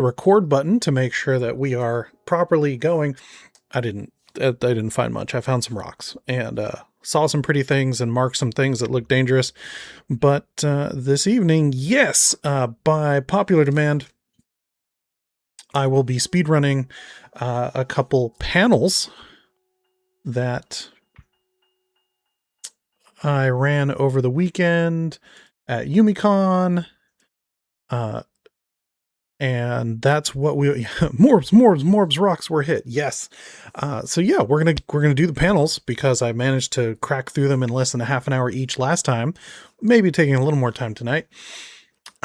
record button to make sure that we are properly going. I didn't find much. I found some rocks and saw some pretty things and marked some things that looked dangerous. But this evening, yes, by popular demand, I will be speedrunning a couple panels that I ran over the weekend at YumeCon. And that's what we Morbs rocks were hit. Yes. So yeah, we're gonna do the panels because I managed to crack through them in less than a half an hour each last time. Maybe taking a little more time tonight.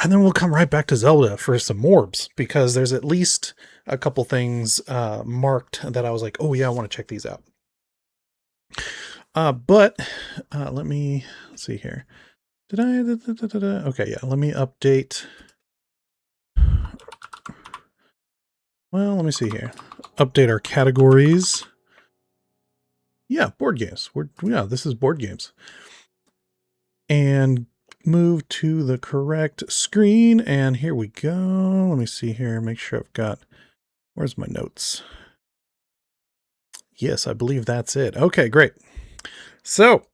And then we'll come right back to Zelda for some Morbs because there's at least a couple things marked that I was like, oh yeah, I want to check these out. But let me see here. Did I? Okay, yeah. Let me update. Well, let me see here. Update our categories. Yeah, board games. This is board games. And move to the correct screen. And here we go. Let me see here. Make sure I've got... Where's my notes? Yes, I believe that's it. Okay, great. So,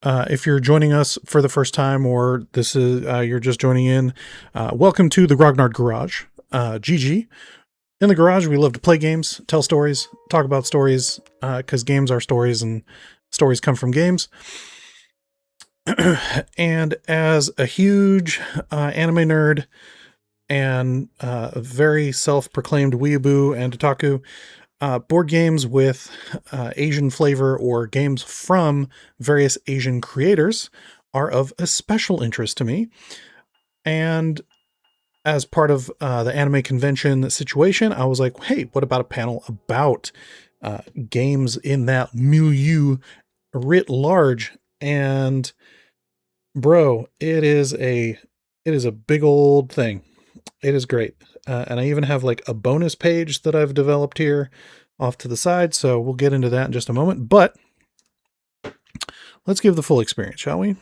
if you're joining us for the first time or this is you're just joining in, welcome to the Grognard Garage. GG. In the garage, we love to play games, tell stories, talk about stories, because games are stories and stories come from games. And as a huge anime nerd and a very self-proclaimed weeaboo and otaku, board games with Asian flavor or games from various Asian creators are of a special interest to me. And as part of the anime convention situation, I was like, hey, what about a panel about games in that milieu writ large? And bro, it is a big old thing. It is great. And I even have like a bonus page that I've developed here off to the side. So we'll get into that in just a moment, but let's give the full experience, shall we?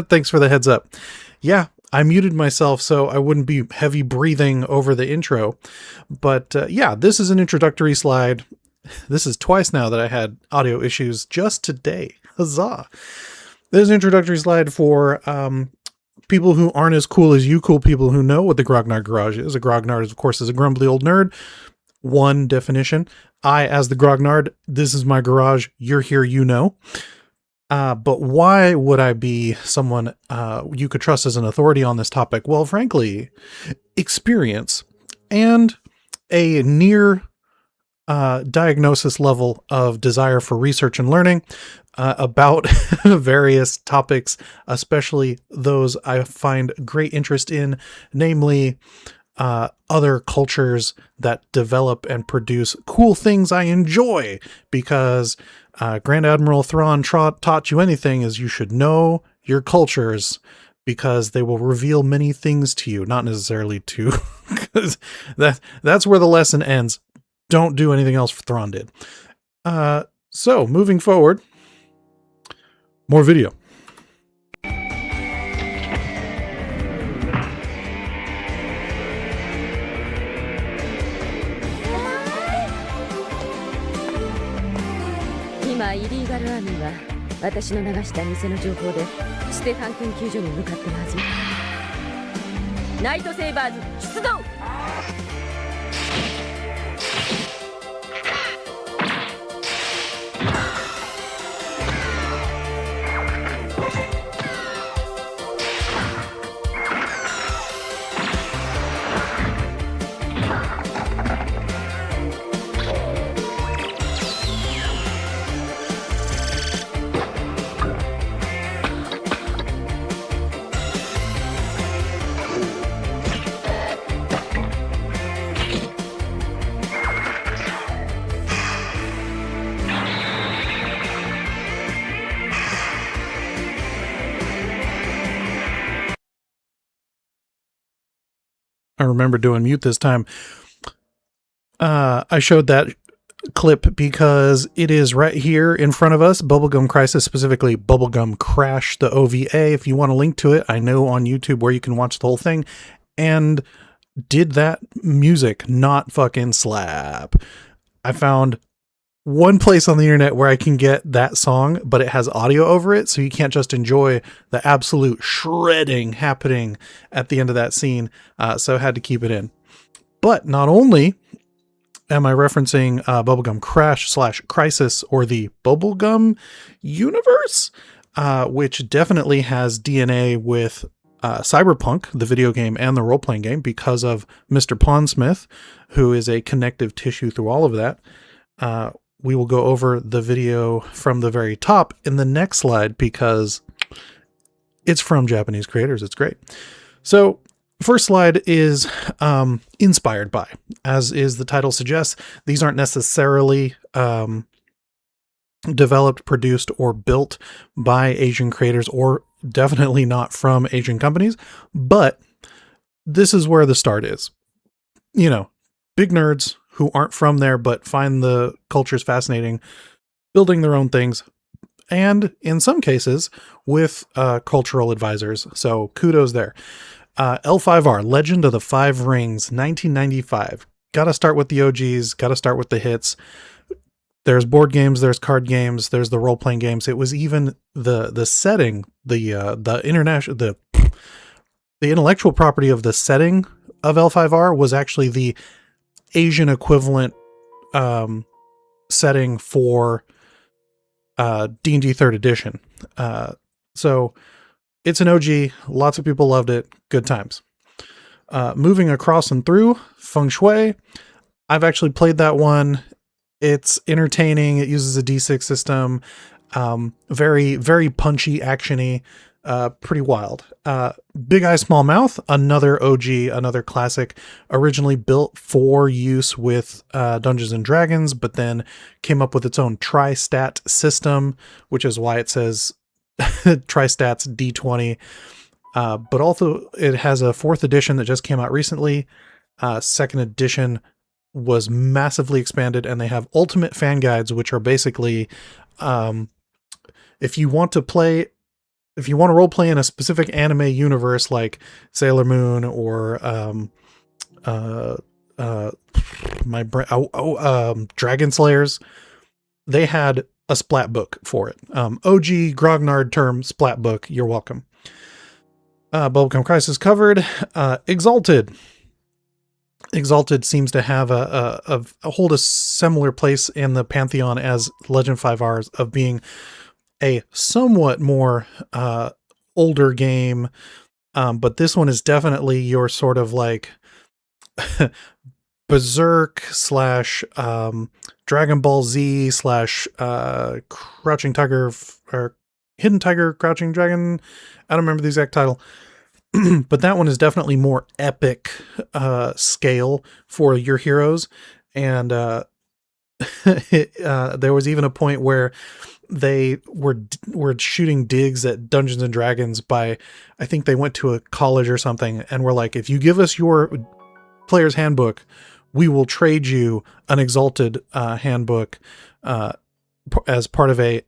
Thanks for the heads up. Yeah, I muted myself so I wouldn't be heavy breathing over the intro. But yeah, this is an introductory slide. This is twice now that I had audio issues just today. Huzzah. This is an introductory slide for people who aren't as cool as you cool people who know what the Grognard Garage is. A Grognard, of course, is a grumbly old nerd. One definition. I, as the Grognard, this is my garage. You're here, you know. But why would I be someone you could trust as an authority on this topic? Well, frankly, experience and a near diagnosis level of desire for research and learning about various topics, especially those I find great interest in, namely other cultures that develop and produce cool things I enjoy, because Grand Admiral Thrawn taught you anything is you should know your cultures because they will reveal many things to you, not necessarily to, because that's where the lesson ends. Don't do anything else Thrawn did. So moving forward, more video. 今イリーガルアーミーは私の流した偽の情報でステファン研究所に向かってるはず。ナイトセイバーズ出動。I remember doing mute this time. I showed that clip because it is right here in front of us. Bubblegum Crisis, specifically Bubblegum Crash, the OVA. If you want to link to it, I know on YouTube where you can watch the whole thing. And did that music not fucking slap? I found one place on the internet where I can get that song, but it has audio over it, so you can't just enjoy the absolute shredding happening at the end of that scene. So I had to keep it in. But not only am I referencing Bubblegum Crash / Crisis, or the Bubblegum universe, which definitely has DNA with Cyberpunk, the video game and the role-playing game, because of Mr. Pondsmith, who is a connective tissue through all of that. We will go over the video from the very top in the next slide because it's from Japanese creators. It's great. So first slide is inspired by, as is the title suggests. These aren't necessarily developed, produced, or built by Asian creators, or definitely not from Asian companies, but this is where the start is. You know, big nerds who aren't from there but find the cultures fascinating, building their own things, and in some cases with cultural advisors. So kudos there. L5R, Legend of the Five Rings, 1995. Gotta start with the OGs, gotta start with the hits. There's board games, there's card games, there's the role-playing games. It was even the setting, the intellectual property of the setting of L5R was actually the Asian equivalent setting for D&D 3rd edition. So it's an OG. Lots of people loved it. Good times. Moving across and through, Feng Shui. I've actually played that one. It's entertaining. It uses a D6 system. Very, very punchy, actiony. Pretty wild. Big Eye Small Mouth, another OG, another classic, originally built for use with Dungeons and Dragons, but then came up with its own tri-stat system, which is why it says tri-stats D20. But also it has a 4th edition that just came out recently. 2nd edition was massively expanded, and they have ultimate fan guides, which are basically if you want to role play in a specific anime universe like Sailor Moon or Dragon Slayers, they had a splat book for it. OG Grognard term splat book. You're welcome. Bubblegum Crisis covered. Exalted seems to have hold a similar place in the pantheon as Legend 5Rs of being a somewhat more older game, but this one is definitely your sort of like Berserk / Dragon Ball Z / Crouching Tiger or Hidden Tiger, Crouching Dragon. I don't remember the exact title. But that one is definitely more epic scale for your heroes. And there was even a point where they were shooting digs at Dungeons and Dragons by, I think they went to a college or something, and were like, if you give us your player's handbook, we will trade you an Exalted handbook as part of a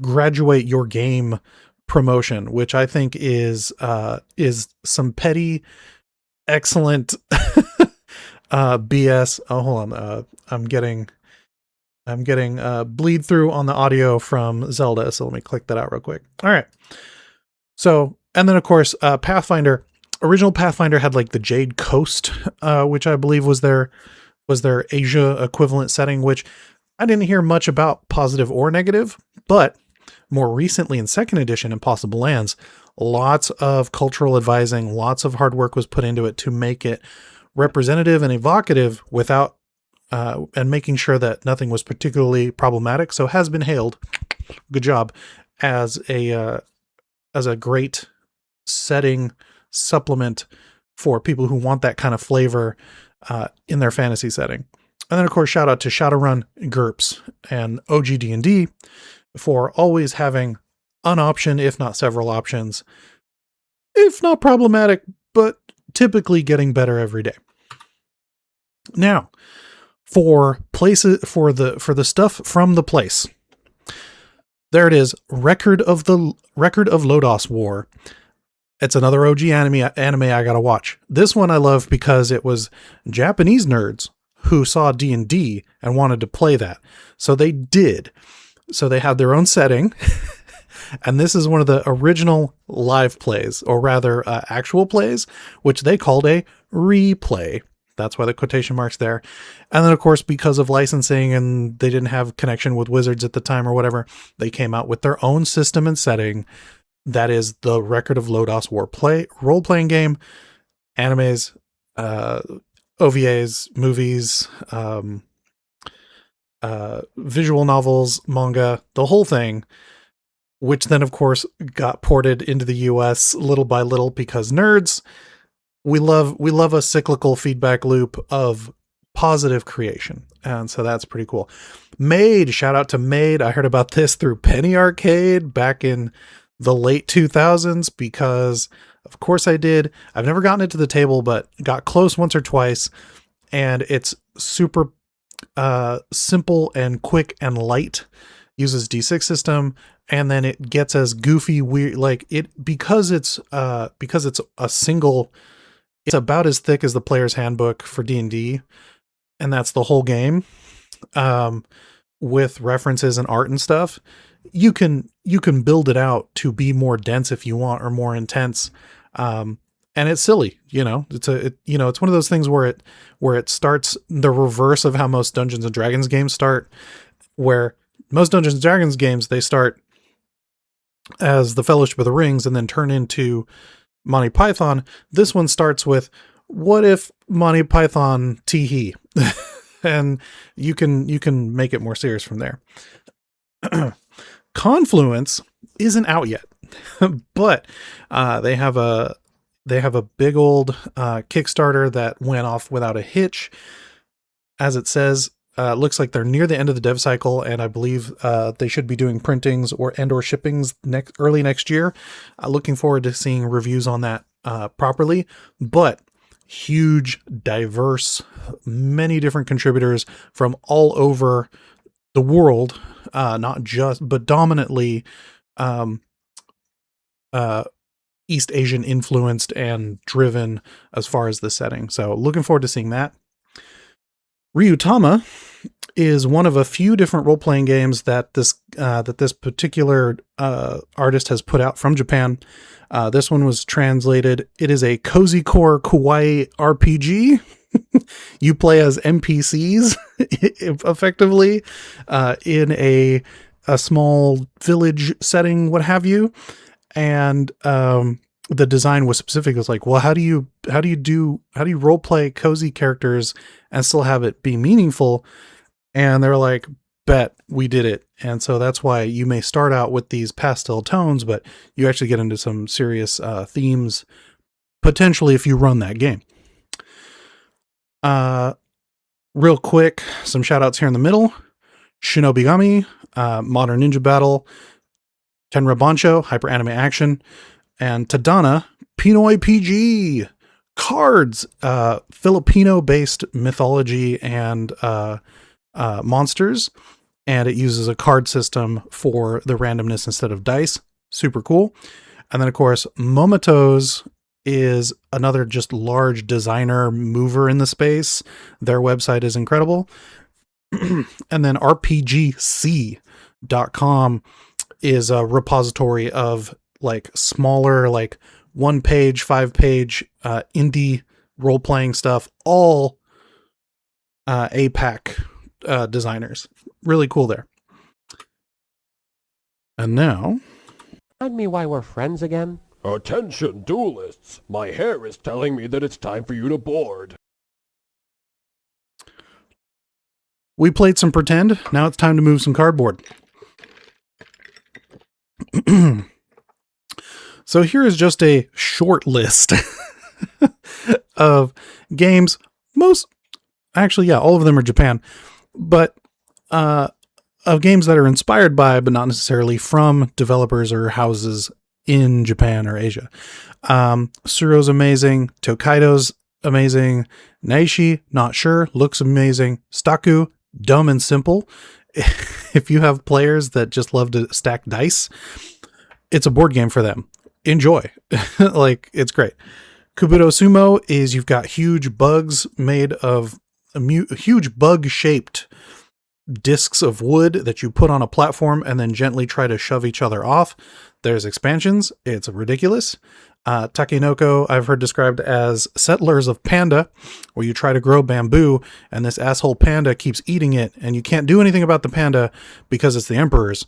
graduate your game promotion, which I think is some petty, excellent BS. Oh, hold on. I'm getting I'm getting bleed through on the audio from Zelda, so let me click that out real quick. All right. So, and then of course, Pathfinder. Original Pathfinder had like the Jade Coast, which I believe was their Asia equivalent setting, which I didn't hear much about, positive or negative, but more recently in second edition Impossible Lands, lots of cultural advising, lots of hard work was put into it to make it representative and evocative without and making sure that nothing was particularly problematic. So has been hailed, good job, as a great setting supplement for people who want that kind of flavor in their fantasy setting. And then of course, shout out to Shadowrun, GURPS, and OG D&D for always having an option, if not several options, if not problematic, but typically getting better every day. Now, for places, for the stuff from the place, there it is. Record of Lodos War. It's another OG anime I gotta watch. This one I love because it was Japanese nerds who saw D&D and wanted to play that. So they did. So they had their own setting. And this is one of the original live plays, or rather actual plays, which they called a replay. That's why the quotation marks there. And then, of course, because of licensing and they didn't have connection with Wizards at the time or whatever, they came out with their own system and setting. That is the Record of Lodos War role-playing game, animes, OVAs, movies, visual novels, manga, the whole thing, which then, of course, got ported into the US little by little because nerds. We love a cyclical feedback loop of positive creation. And so that's pretty cool. Made, shout out to Made. I heard about this through Penny Arcade back in the late 2000s because of course I did. I've never gotten it to the table, but got close once or twice. And it's super simple and quick and light. Uses D6 system. And then it gets as goofy, weird, like it, because it's a single, it's about as thick as the player's handbook for D&D, and that's the whole game, with references and art and stuff. You can build it out to be more dense if you want, or more intense. And it's silly, it's one of those things where it starts the reverse of how most Dungeons and Dragons games start, where most Dungeons and Dragons games, they start as the Fellowship of the Rings and then turn into Monty Python. This one starts with, what if Monty Python tee-hee? And you can make it more serious from there. Confluence isn't out yet, but they have a big old Kickstarter that went off without a hitch. As it says, looks like they're near the end of the dev cycle, and I believe they should be doing printings or shippings early next year. Looking forward to seeing reviews on that properly, but huge, diverse, many different contributors from all over the world, not just, but dominantly East Asian influenced and driven as far as the setting. So looking forward to seeing that. Ryutama is one of a few different role-playing games that this particular artist has put out from Japan. This one was translated. It is a cozy core kawaii RPG. You play as NPCs effectively in a small village setting, what have you. And the design was specific. It was like, well, how do you role play cozy characters and still have it be meaningful? And they're like, bet, we did it. And so that's why you may start out with these pastel tones, but you actually get into some serious themes potentially if you run that game. Real quick, some shout outs here in the middle. Shinobigami, Modern Ninja Battle, Tenra Bancho, Hyper Anime Action, and Tadana, Pinoy PG, cards, Filipino-based mythology and monsters, and it uses a card system for the randomness instead of dice. Super cool. And then, of course, Momoto's is another just large designer mover in the space. Their website is incredible. And then rpgc.com is a repository of like smaller, like 1-page, 5-page indie role-playing stuff, all APAC designers. Really cool there. And now... Remind me why we're friends again? Attention, duelists! My hair is telling me that it's time for you to board. We played some pretend. Now it's time to move some cardboard. So here is just a short list of games. All of them are Japan, but of games that are inspired by, but not necessarily from, developers or houses in Japan or Asia. Suro's amazing. Tokaido's amazing. Naishi, not sure, looks amazing. Staku, dumb and simple. If you have players that just love to stack dice, it's a board game for them. Enjoy. Like, it's great. Kabuto Sumo is you've got huge bugs made of huge bug-shaped discs of wood that you put on a platform and then gently try to shove each other off. There's expansions. It's ridiculous. Takenoko, I've heard described as Settlers of Panda, where you try to grow bamboo and this asshole panda keeps eating it and you can't do anything about the panda because it's the emperor's.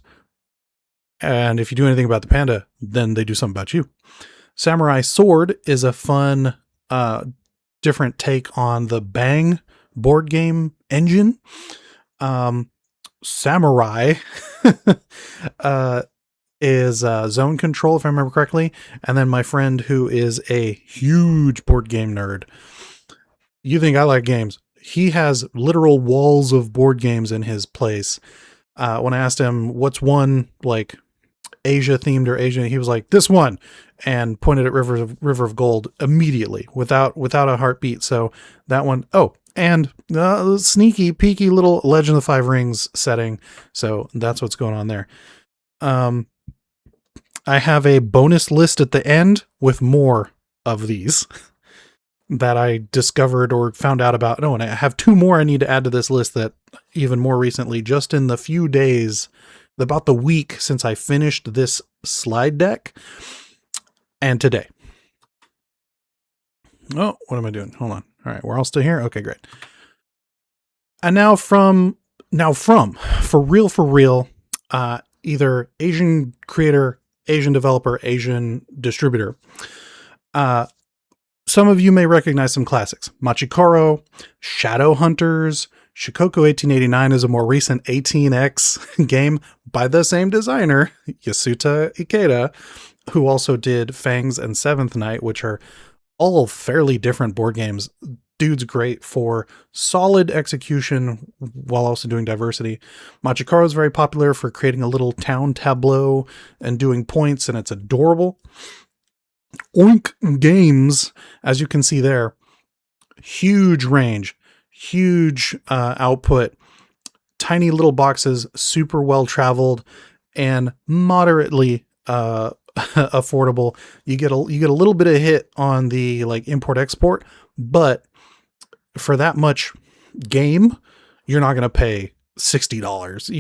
And if you do anything about the panda, then they do something about you. Samurai Sword is a fun, different take on the Bang board game engine. Samurai is Zone Control, if I remember correctly. And then my friend who is a huge board game nerd. You think I like games? He has literal walls of board games in his place. When I asked him what's one like Asia themed or Asian, he was like, this one, and pointed at River of Gold immediately without a heartbeat. So that one, and sneaky peeky little Legend of the Five Rings setting. So that's what's going on there. I have a bonus list at the end with more of these that I discovered or found out about. No, and I have 2 more I need to add to this list that even more recently, just in the few days, about the week since I finished this slide deck and today. Oh, what am I doing? Hold on. All right, we're all still here. Okay, great. And now for real, either Asian creator, Asian developer, Asian distributor. Some of you may recognize some classics. Machikoro, Shadow Hunters, Shikoku 1889 is a more recent 18X game by the same designer, Yasuta Ikeda, who also did Fangs and Seventh Night, which are all fairly different board games. Dude's great for solid execution while also doing diversity. Machikoro is very popular for creating a little town tableau and doing points, and it's adorable. Oink Games, as you can see there, huge range, huge output, tiny little boxes, super well traveled, and moderately affordable. You get a little bit of hit on the like import export, but for that much game, you're not going to pay $60.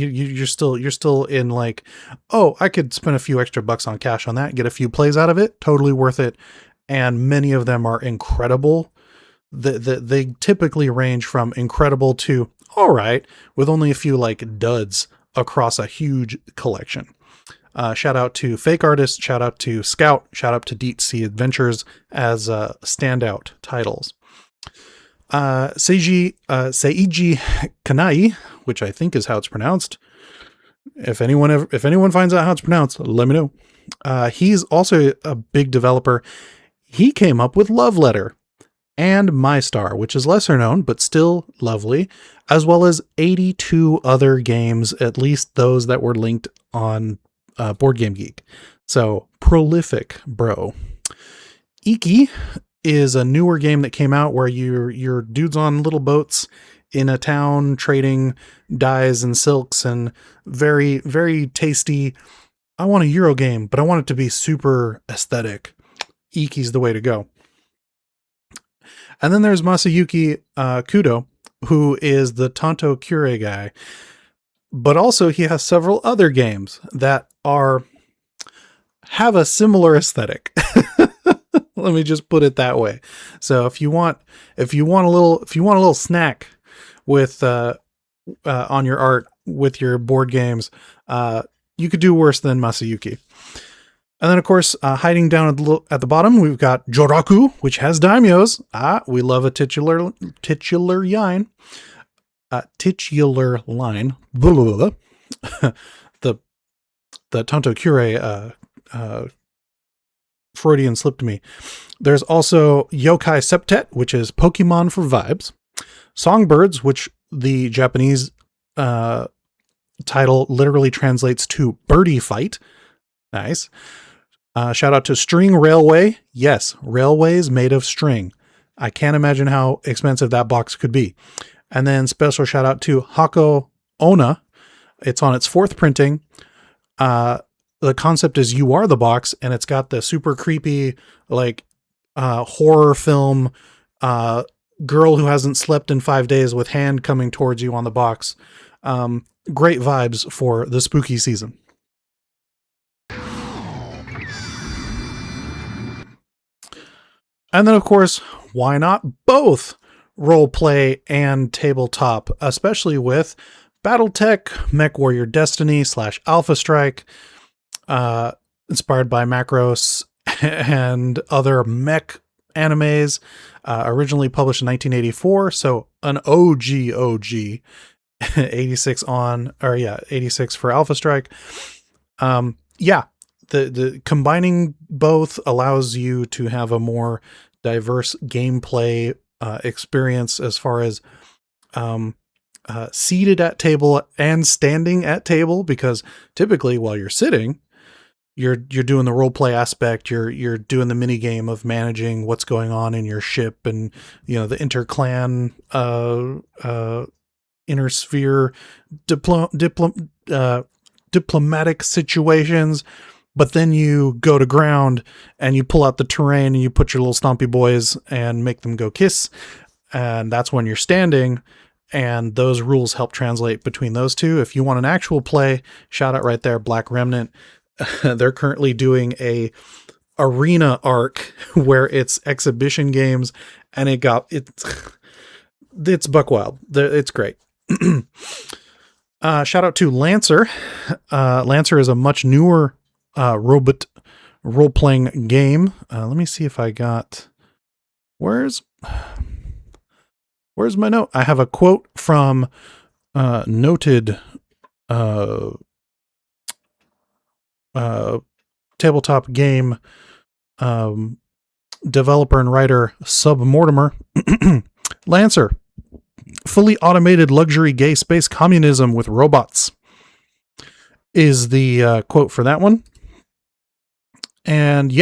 You're still in like, oh, I could spend a few extra bucks on cash on that, get a few plays out of it. Totally worth it. And many of them are incredible. They typically range from incredible to all right, with only a few like duds across a huge collection. Shout out to Fake Artist, shout out to Scout, shout out to Deep Sea Adventures as standout titles. Seiji Kanai, which I think is how it's pronounced. If anyone finds out how it's pronounced, let me know. He's also a big developer. He came up with Love Letter and My Star, which is lesser known, but still lovely, as well as 82 other games, at least those that were linked on Board Game Geek. So prolific, bro. Iki is a newer game that came out where you're dudes on little boats in a town trading dyes and silks, and very, very tasty. I want a Euro game, but I want it to be super aesthetic. Iki's the way to go. And then there's Masayuki Kudo, who is the Tanto Kure guy, but also he has several other games that have a similar aesthetic. Let me just put it that way. So if you want a little snack with on your art with your board games, you could do worse than Masayuki. And then, of course, hiding down at the bottom, we've got Joraku, which has daimyos. We love a titular line. Titular line. Blah, blah, blah. The Tanto Kure Freudian slipped me. There's also Yokai Septet, which is Pokemon for vibes. Songbirds, which the Japanese title literally translates to birdie fight. Nice. Shout out to String Railway. Yes, railways made of string. I can't imagine how expensive that box could be. And then special shout out to Hako Ona. It's on its 4th printing. The concept is you are the box, and it's got the super creepy, like, horror film, girl who hasn't slept in 5 days with hand coming towards you on the box. Great vibes for the spooky season. And then, of course, why not both roleplay and tabletop, especially with Battletech, MechWarrior Destiny / Alpha Strike, inspired by Macros and other mech animes, originally published in 1984. So an OG, 86 for Alpha Strike. The combining both allows you to have a more diverse gameplay experience as far as seated at table and standing at table, because typically while you're sitting, you're doing the role play aspect, you're doing the mini game of managing what's going on in your ship, and the interclan intersphere diplomatic situations. But then you go to ground and you pull out the terrain and you put your little stompy boys and make them go kiss. And that's when you're standing. And those rules help translate between those two. If you want an actual play, shout out right there, Black Remnant. They're currently doing a arena arc where it's exhibition games, and it's buck wild. It's great. Shout out to Lancer. Lancer is a much newer robot role-playing game. Let me see if I got... Where's my note? I have a quote from noted tabletop game developer and writer Sub Mortimer. Lancer, fully automated luxury gay space communism with robots, is the quote for that one. And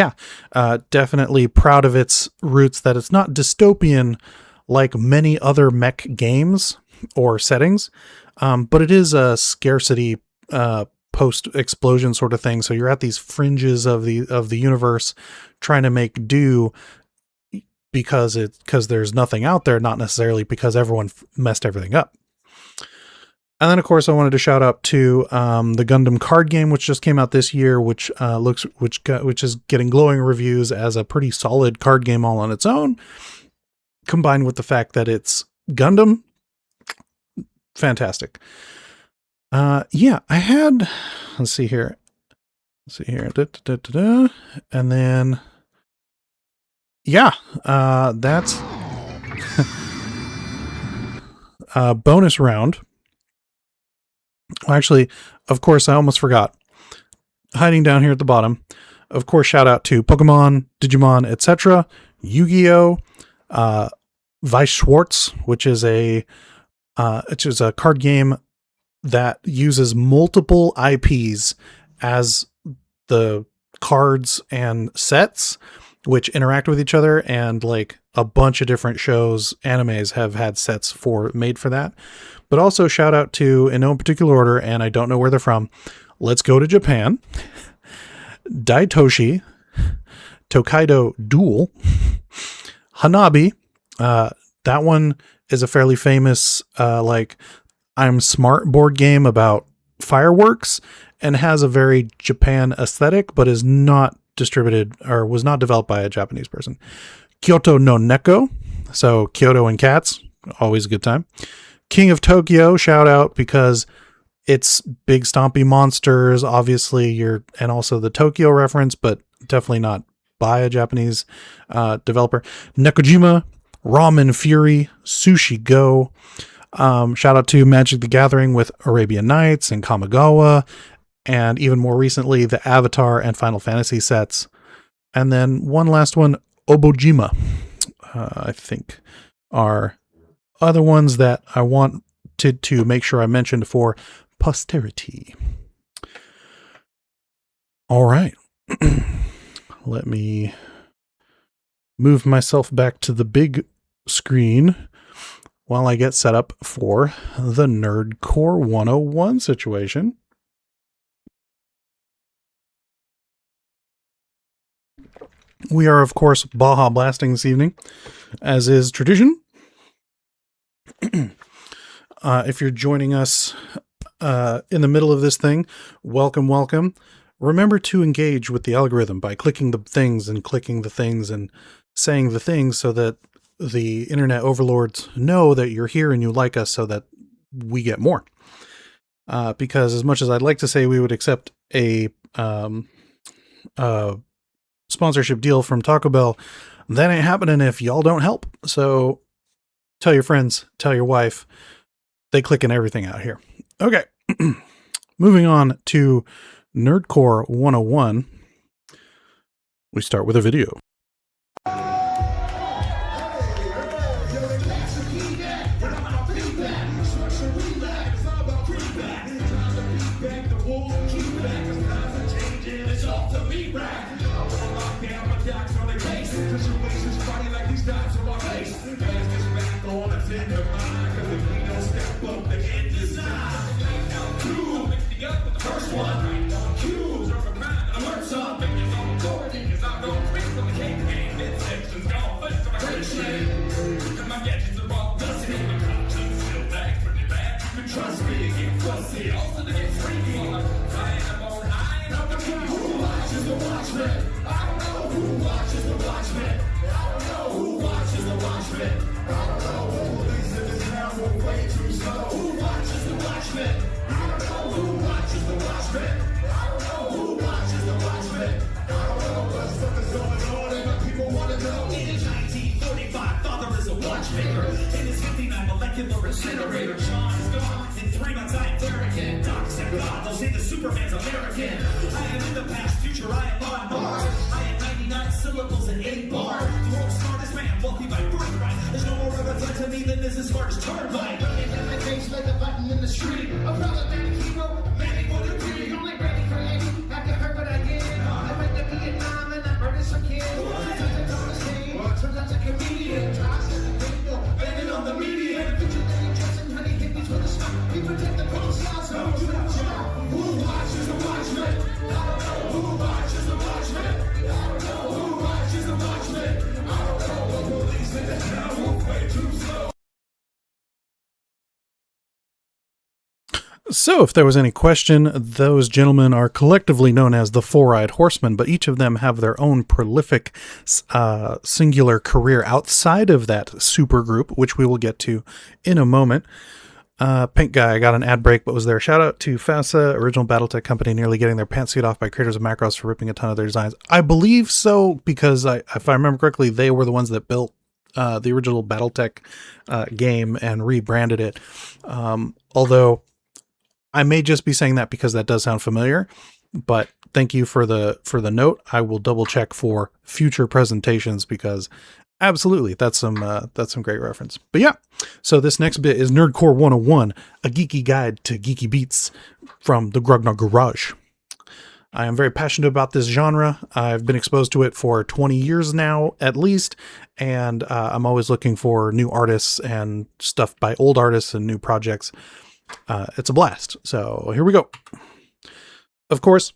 definitely proud of its roots, that it's not dystopian like many other mech games or settings, but it is a scarcity post-explosion sort of thing. So you're at these fringes of the universe trying to make do because there's nothing out there, not necessarily because everyone messed everything up. And then, of course, I wanted to shout out to the Gundam card game, which just came out this year, which is getting glowing reviews as a pretty solid card game all on its own, combined with the fact that it's Gundam. Fantastic. I had, let's see here. And then, that's bonus round. Actually, of course, I almost forgot. Hiding down here at the bottom, of course, shout out to Pokemon, Digimon, etc., Yu-Gi-Oh!, Weiss Schwartz, which is a card game that uses multiple IPs as the cards and sets, which interact with each other, and like a bunch of different shows, animes have had sets made for that. But also shout out to, in no particular order, and I don't know where they're from, Let's Go to Japan, Daitoshi, Tokaido Duel, Hanabi. That one is a fairly famous, like I'm Smart board game about fireworks and has a very Japan aesthetic, but is not distributed or was not developed by a Japanese person. Kyoto no Neko. So Kyoto and cats, always a good time. King of Tokyo, shout out because it's big stompy monsters, obviously and also the Tokyo reference, but definitely not by a Japanese developer. Nekojima, Ramen Fury, Sushi Go. Shout out to Magic the Gathering with Arabian Nights and Kamigawa, and even more recently, the Avatar and Final Fantasy sets. And then one last one, Obojima, I think, are other ones that I wanted to make sure I mentioned for posterity. All right. Let me move myself back to the big screen while I get set up for the Nerdcore 101 situation. We are, of course, Baja Blasting this evening, as is tradition. If you're joining us in the middle of this thing, welcome, welcome. Remember to engage with the algorithm by clicking the things and saying the things so that the internet overlords know that you're here and you like us so that we get more. Because as much as I'd like to say we would accept a sponsorship deal from Taco Bell, that ain't happening if y'all don't help. So tell your friends, tell your wife, they clicking everything out here. Okay. Moving on to Nerdcore 101. We start with a video. Superman's American. I am in the past, future, I am on Mars. I am 99 syllables and 8 bars. The world's smartest man, wealthy by birthright. There's no more of a threat to me than this as far as turnpike. Running in my face like a button in the street. A problematic hero, many would agree. Only ready creating, have you heard what I did? I went to Vietnam and I murdered some kids. Sometimes I don't escape, sometimes a comedian. Tries to the people, banging on the media. Picture that he dressing honey hippies with a smoke. We protect the coast, so do not shout. Who watches the Watchmen? I don't know who watches the Watchmen. I don't know who watches the Watchmen. I don't know the police in the town move way too slow. So, if there was any question, those gentlemen are collectively known as the Four-Eyed Horsemen, but each of them have their own prolific singular career outside of that supergroup, which we will get to in a moment. Pink Guy got an ad break, but was there. Shout out to FASA, original Battletech company, nearly getting their pantsuit off by creators of Macross for ripping a ton of their designs. I believe so, because if I remember correctly, they were the ones that built the original Battletech game and rebranded it. Although I may just be saying that because that does sound familiar, but thank you for the note. I will double check for future presentations because absolutely, that's some great reference. But yeah, so this next bit is Nerdcore 101, a geeky guide to geeky beats from the Grognard Garage. I am very passionate about this genre. I've been exposed to it for 20 years now, at least, and I'm always looking for new artists and stuff by old artists and new projects. It's a blast. So here we go. Of course,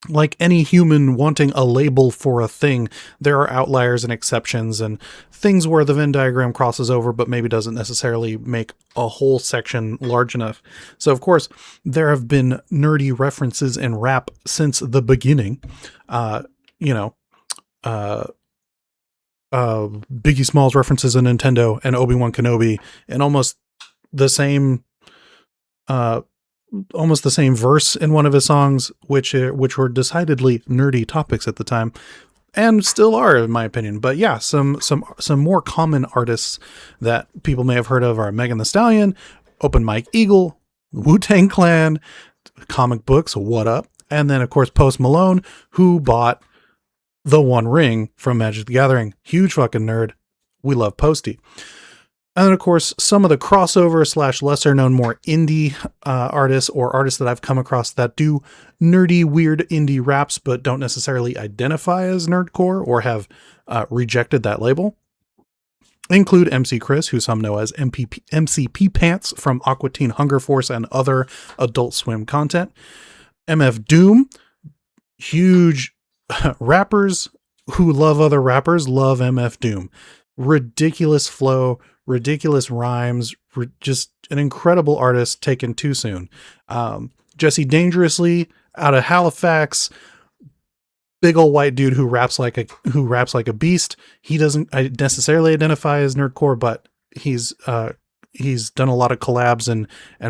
like any human wanting a label for a thing, there are outliers and exceptions and things where the Venn diagram crosses over, but maybe doesn't necessarily make a whole section large enough. So, of course, there have been nerdy references in rap since the beginning. Biggie Smalls references in Nintendo and Obi-Wan Kenobi, and almost the same verse in one of his songs, which were decidedly nerdy topics at the time, and still are, in my opinion. But yeah, some more common artists that people may have heard of are Megan Thee Stallion, Open Mike Eagle, Wu-Tang Clan, comic books, what up? And then, of course, Post Malone, who bought the One Ring from Magic the Gathering. Huge fucking nerd. We love Posty. And then, of course, some of the crossover / lesser known, more indie artists or artists that I've come across that do nerdy, weird indie raps, but don't necessarily identify as nerdcore or have rejected that label, include MC Chris, who some know as MCP Pants from Aqua Teen Hunger Force and other Adult Swim content. MF Doom, huge rappers who love other rappers love MF Doom. Ridiculous flow, ridiculous rhymes, just an incredible artist taken too soon. Jesse Dangerously out of Halifax, big old white dude who raps like a beast. He doesn't necessarily identify as nerdcore, but he's done a lot of collabs and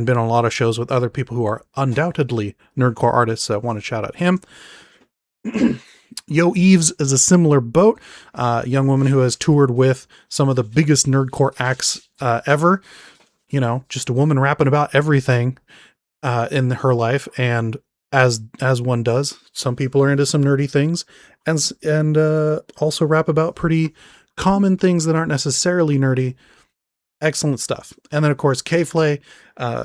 been on a lot of shows with other people who are undoubtedly nerdcore artists. So I want to shout out him. Yo Eves is a similar boat, young woman who has toured with some of the biggest nerdcore acts ever. You know, just a woman rapping about everything in her life, and as one does, some people are into some nerdy things, and also rap about pretty common things that aren't necessarily nerdy. Excellent stuff. And then, of course, K-Flay,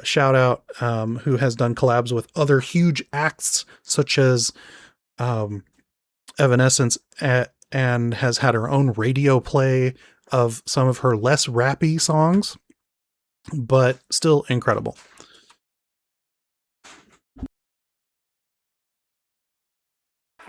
shout out, who has done collabs with other huge acts such as Evanescence, and has had her own radio play of some of her less rappy songs, but still incredible.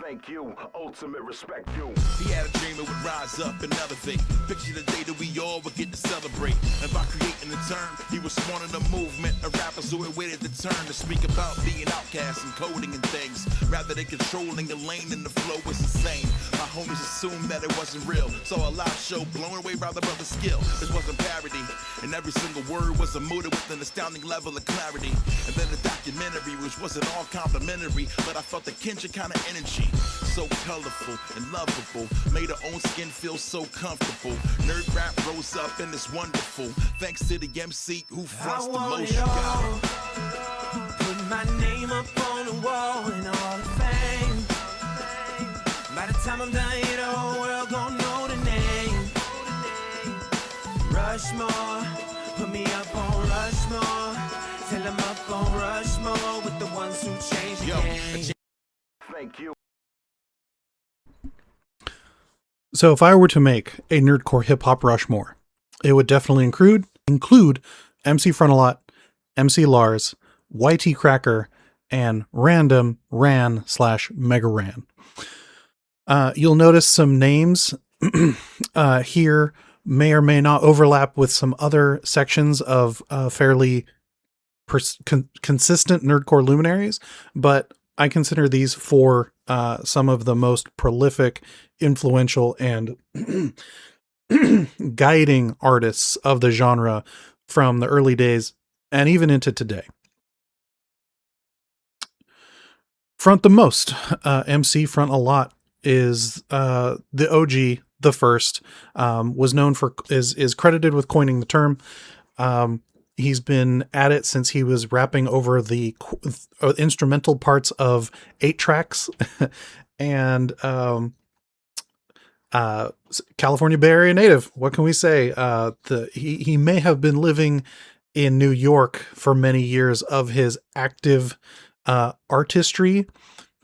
Thank you, ultimate respect you. He had a dream it would rise up and elevate. Picture the day that we all would get to celebrate. And by creating the term, he was spawning a movement of rappers who had waited the turn to speak about being outcasts and coding and things, rather than controlling a lane, and the flow was insane. My homies assumed that it wasn't real, so a live show blown away by the brother's skill. This wasn't parody, and every single word was a mood with an astounding level of clarity. And then the documentary, which wasn't all complimentary, but I felt the kinship kind of energy. So colorful and lovable, made her own skin feel so comfortable. Nerd rap rose up and it's wonderful, thanks to the MC who fronts the most. Put my name up on the wall and all the fame. By the time I'm done, the whole world gon' know the name. Rushmore, put me up on Rushmore. Till I'm up on Rushmore with the ones who changed the game. Thank you. So if I were to make a nerdcore hip hop Rushmore, it would definitely include MC Frontalot, MC Lars, YT Cracker, and random Ran / Mega Ran. You'll notice some names here may or may not overlap with some other sections of fairly consistent nerdcore luminaries, but I consider these four some of the most prolific, influential, and guiding artists of the genre from the early days and even into today. Front the most, MC Front a lot, is the OG, the first, was known for, is credited with coining the term. He's been at it since he was rapping over the instrumental parts of 8 tracks and California Bay Area native. What can we say? He may have been living in New York for many years of his active artistry,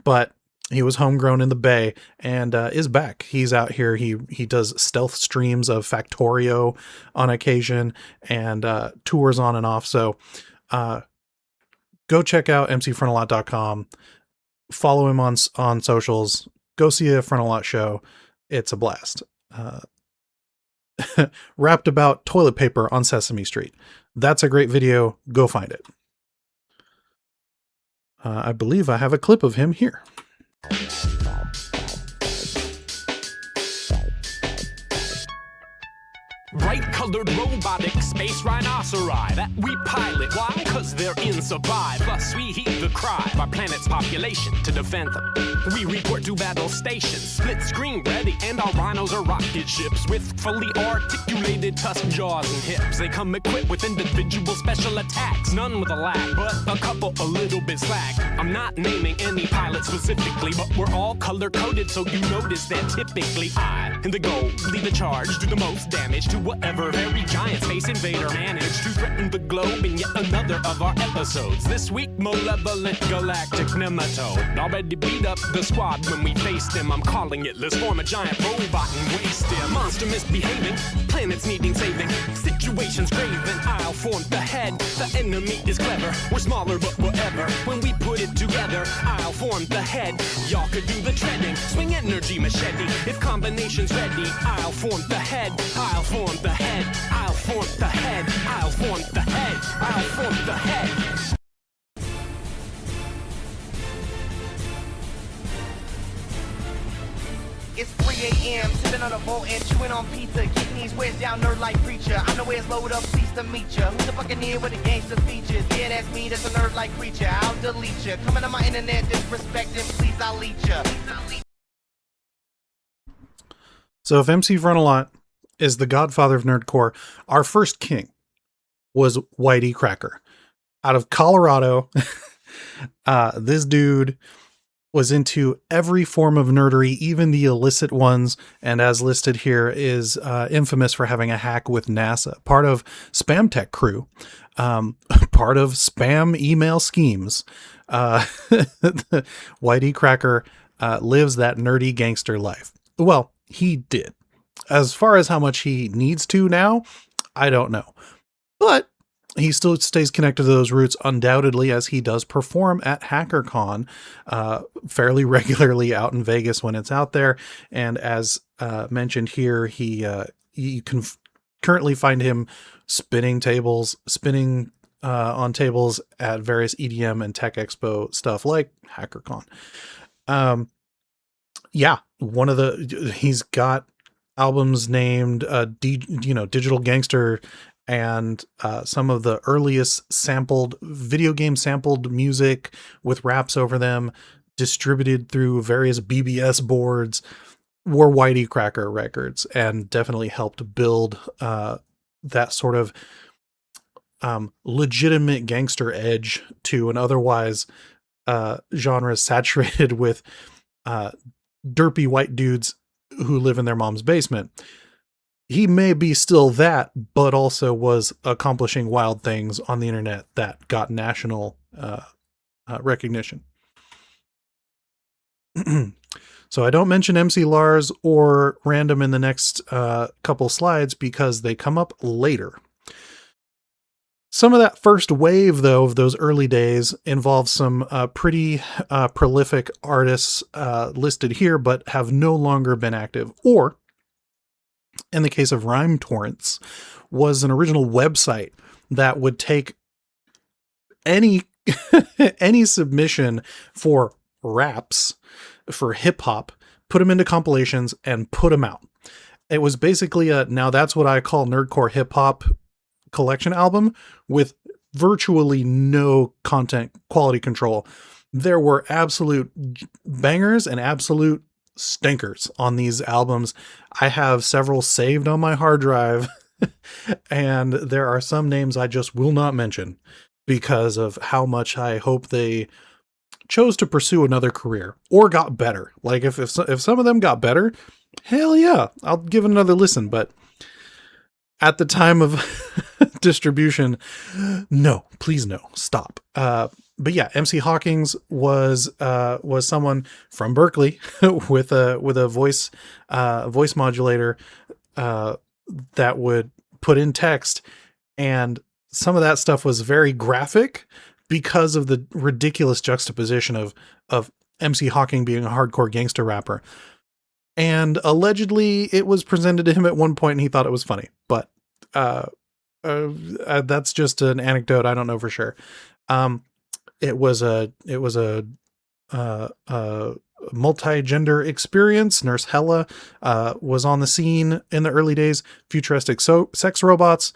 but he was homegrown in the Bay and is back. He's out here. He does stealth streams of Factorio on occasion and tours on and off. So go check out mcfrontalot.com. follow him on socials. Go see a Front a Lot show. It's a blast. Wrapped about toilet paper on Sesame Street. That's a great video. Go find it. I believe I have a clip of him here. Bright-colored robotic space rhinoceri that we pilot. Why? Cause they're in survive. Plus, we heed the cry of our planet's population to defend them. We report to battle stations, split screen ready, and our rhinos are rocket ships with fully articulated tusk jaws and hips. They come equipped with individual special attacks, none with a lag, but a couple a little bit slack. I'm not naming any pilot specifically, but we're all color-coded, so you notice that typically I, in the goal, lead the charge, do the most damage to whatever very giant space invader managed to threaten the globe in yet another of our episodes. This week, malevolent galactic nematode already beat up the squad when we faced him. I'm calling it, let's form a giant robot and waste him. Monster misbehaving, planets needing saving, situations graven, I'll form the head. The enemy is clever, we're smaller but whatever. When we put it together, I'll form the head. Y'all could do the treading, swing energy machete. If combination's ready, I'll form the head. I'll form the head. I'll form the head. I'll form the head. I'll form the head. It's 3 a.m., sipping on a bolt and chewing on pizza. Getting these ways down, nerd like preacher. I know where's load up, pleased to meet ya. Who's the fucking here with the gangster features? Yeah, that's me, that's a nerd like creature. I'll delete ya. Coming on my internet, disrespecting, please, I'll eat ya. So if MC Frontalot is the godfather of Nerdcore, our first king was Whitey Cracker. Out of Colorado, this dude was into every form of nerdery, even the illicit ones, and as listed here is infamous for having a hack with NASA, part of Spam Tech crew, part of spam email schemes. Whitey Cracker lives that nerdy gangster life. Well, he did. As far as how much he needs to now, I don't know. But he still stays connected to those roots undoubtedly, as he does perform at HackerCon fairly regularly out in Vegas when it's out there. And as mentioned here, you can currently find him spinning on tables at various EDM and Tech Expo stuff like HackerCon. He's got albums named Digital Gangster and some of the earliest video game sampled music with raps over them, distributed through various BBS boards, were Whitey Cracker records, and definitely helped build that sort of legitimate gangster edge to an otherwise genre saturated with derpy white dudes who live in their mom's basement. He may be still that, but also was accomplishing wild things on the internet that got national recognition. So I don't mention MC Lars or Random in the next couple slides because they come up later. Some of that first wave, though, of those early days involves some pretty prolific artists listed here, but have no longer been active. Or, in the case of Rhyme Torrents, was an original website that would take any any submission for raps, for hip hop, put them into compilations and put them out. It was basically now that's what I call nerdcore hip hop collection album with virtually no content quality control. There were absolute bangers and absolute stinkers on these albums. I have several saved on my hard drive and there are some names I just will not mention because of how much I hope they chose to pursue another career or got better. Like if some of them got better, hell yeah, I'll give it another listen. But at the time of distribution, no, please no, stop. But yeah, MC Hawkins was someone from Berkeley with a voice modulator that would put in text, and some of that stuff was very graphic because of the ridiculous juxtaposition of MC Hawking being a hardcore gangster rapper. And allegedly it was presented to him at one point and he thought it was funny, but that's just an anecdote. I don't know for sure. It was a multi-gender experience. Nurse Hella was on the scene in the early days. Futuristic sex robots.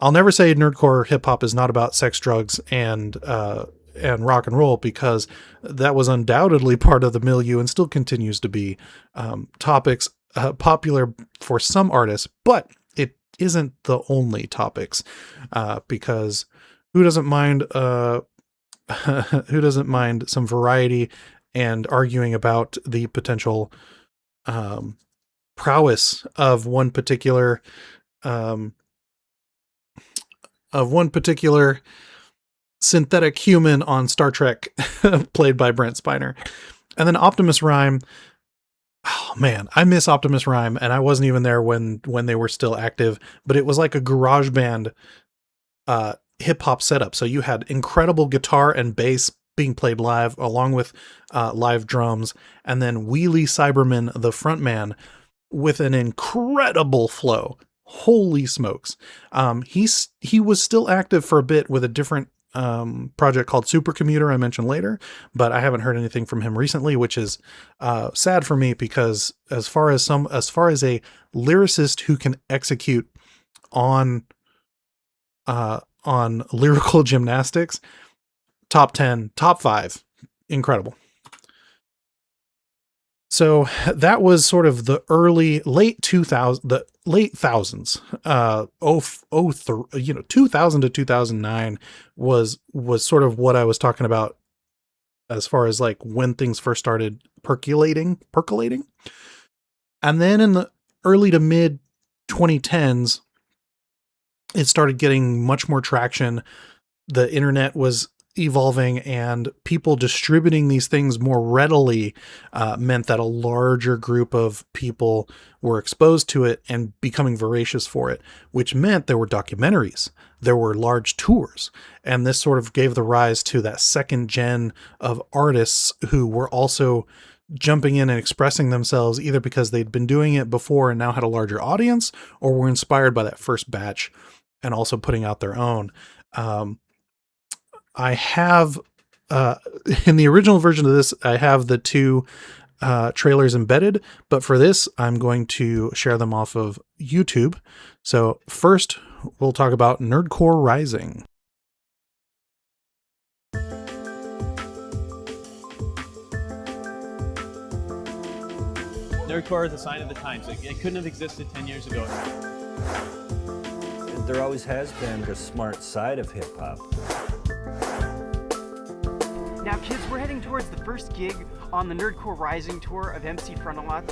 I'll never say nerdcore hip hop is not about sex, drugs, and rock and roll, because that was undoubtedly part of the milieu and still continues to be topics popular for some artists, but it isn't the only topics, because who doesn't mind some variety and arguing about the potential prowess of one particular synthetic human on Star Trek played by Brent Spiner. And then Optimus Rhyme. Oh man, I miss Optimus Rhyme, and I wasn't even there when they were still active, but it was like a garage band hip hop setup. So you had incredible guitar and bass being played live along with live drums, and then Wheelie Cyberman, the frontman, with an incredible flow. Holy smokes. He was still active for a bit with a different project called Supercommuter I mentioned later, but I haven't heard anything from him recently, which is sad for me, because as far as a lyricist who can execute on lyrical gymnastics, top 10, top 5, incredible. So that was sort of the late 2000s, 2000 to 2009 was sort of what I was talking about as far as like when things first started percolating. And then in the early to mid 2010s, it started getting much more traction. The internet was evolving, and people distributing these things more readily meant that a larger group of people were exposed to it and becoming voracious for it, which meant there were documentaries, there were large tours, and this sort of gave the rise to that second gen of artists who were also jumping in and expressing themselves, either because they'd been doing it before and now had a larger audience, or were inspired by that first batch and also putting out their own. I have, in the original version of this, I have the two trailers embedded, but for this, I'm going to share them off of YouTube. So first, we'll talk about Nerdcore Rising. Nerdcore is a sign of the times. It couldn't have existed 10 years ago. There always has been a smart side of hip-hop. Now, kids, we're heading towards the first gig on the Nerdcore Rising tour of MC Frontalot.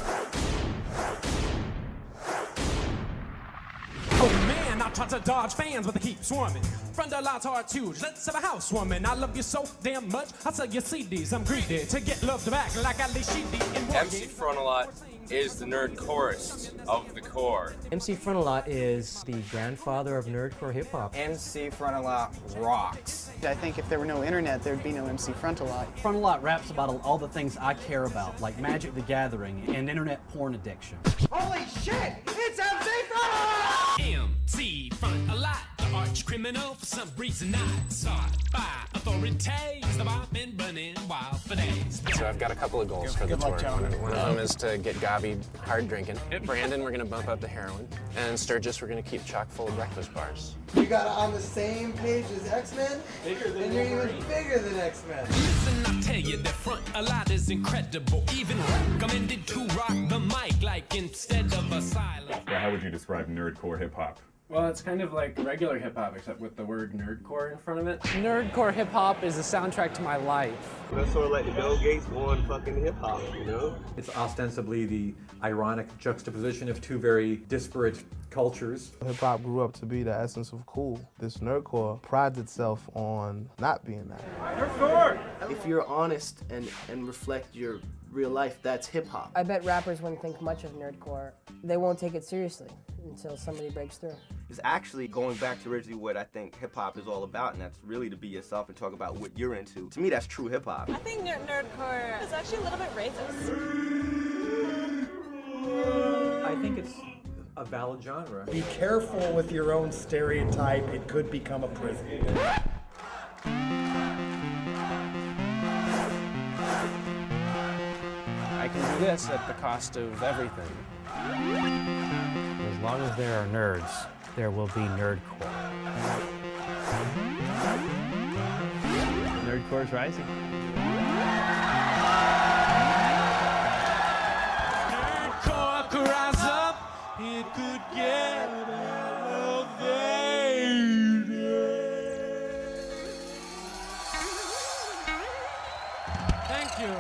Oh man, I try to dodge fans, but they keep swarming. Frontalot's hard too. Let's have a housewarming. I love you so damn much. I sell your CDs. I'm greedy to get loved back like Ali Sheedy in Wargaming. MC Frontalot is the nerd chorus of the core. MC Frontalot is the grandfather of nerdcore hip hop. MC Frontalot rocks. I think if there were no internet, there'd be no MC Frontalot. Frontalot raps about all the things I care about, like Magic the Gathering and internet porn addiction. Holy shit! It's MC Frontalot! MC Frontalot, the arch criminal, for some reason not sought by authorities. The I've been running wild for days. So I've got a couple of goals for the tour. One of them is to get Gabi hard drinking. Brandon, we're going to bump up the heroin. And Sturgis, we're going to keep chock full of breakfast bars. You got on the same page as X-Men? And you're even bigger than X-Men. Listen, I tell you, the Frontalot is incredible. Even recommended to rock the mic like instead of a silent. Well, how would you describe nerdcore hip-hop? Well, it's kind of like regular hip-hop, except with the word nerdcore in front of it. Nerdcore hip hop is the soundtrack to my life. That's sort of like the Bill Gates on fucking hip hop, you know? It's ostensibly the ironic juxtaposition of two very disparate cultures. Hip hop grew up to be the essence of cool. This nerdcore prides itself on not being that. Nerdcore! If you're honest and reflect your real life, that's hip-hop. I bet rappers wouldn't think much of nerdcore. They won't take it seriously until somebody breaks through. It's actually going back to originally what I think hip-hop is all about, and that's really to be yourself and talk about what you're into. To me, that's true hip-hop. I think nerdcore is actually a little bit racist. I think it's a valid genre. Be careful with your own stereotype. It could become a prison. I can do this at the cost of everything. As long as there are nerds, there will be nerdcore. Nerdcore's rising. Nerdcore could rise up, it could get elevated. Thank you.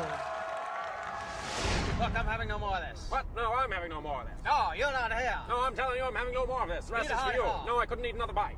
Look, I'm having no more of this. What? No, I'm having no more of this. No, you're not here. No, I'm telling you, I'm having no more of this. The rest Eat a is for hot you. dog. No, I couldn't eat another bite.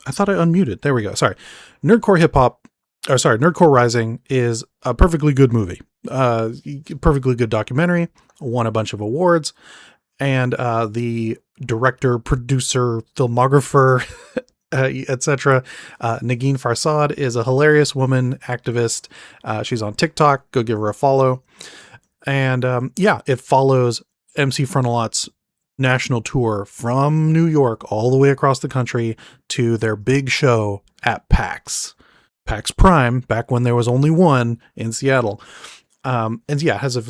I thought I unmuted. There we go. Sorry. Nerdcore Rising is a perfectly good movie. Perfectly good documentary. Won a bunch of awards. And the director, producer, filmographer, etc. Negin Farsad is a hilarious woman activist. She's on TikTok. Go give her a follow. And it follows MC Frontalot's national tour from New York all the way across the country to their big show at PAX Prime, back when there was only one in Seattle. Has a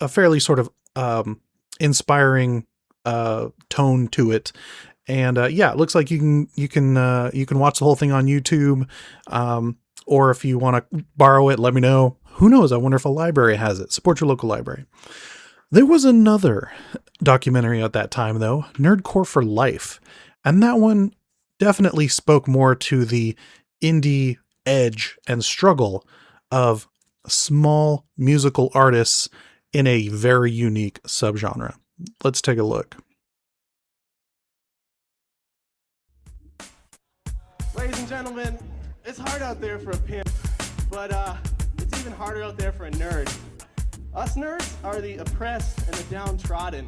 fairly sort of inspiring tone to it. And it looks like you can watch the whole thing on YouTube, or if you want to borrow it, let me know. Who knows? I wonder if a library has it. Support your local library. There was another documentary at that time, though, Nerdcore for Life. And that one definitely spoke more to the indie edge and struggle of small musical artists in a very unique subgenre. Let's take a look. Ladies and gentlemen, it's hard out there for a pimp, but it's even harder out there for a nerd. Us nerds are the oppressed and the downtrodden.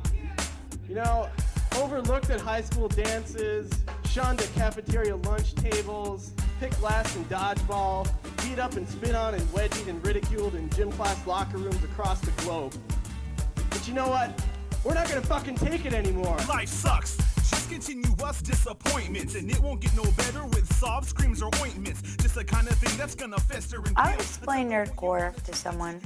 You know, overlooked at high school dances, shunned at cafeteria lunch tables, picked last in dodgeball, beat up and spit on and wedgied and ridiculed in gym class locker rooms across the globe. But you know what? We're not gonna fucking take it anymore. Life sucks. Just continuous disappointments, and it won't get no better with sobs, screams, or ointments. Just the kind of thing that's gonna fester and I would explain nerdcore to someone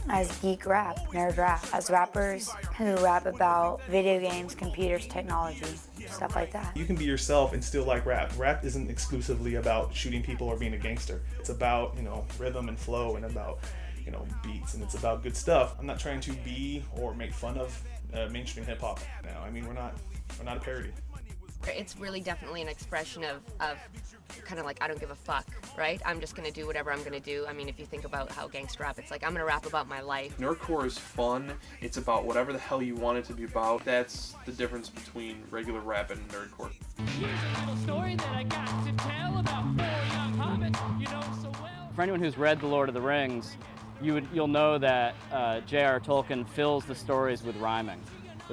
as geek rap, nerd rap, as rappers who rap about video games, computers, technology, stuff like that. You can be yourself and still like rap. Rap isn't exclusively about shooting people or being a gangster. It's about, rhythm and flow, and about, beats, and it's about good stuff. I'm not trying to be or make fun of mainstream hip hop now. I mean, we're not a parody. It's really definitely an expression of kind of like, I don't give a fuck, right? I'm just gonna do whatever I'm gonna do. I mean, if you think about how gangster rap, it's like, I'm gonna rap about my life. Nerdcore is fun. It's about whatever the hell you want it to be about. That's the difference between regular rap and nerdcore. Story that I got to tell about four young hobbits you know so well. For anyone who's read The Lord of the Rings, you'll know that J.R. Tolkien fills the stories with rhyming.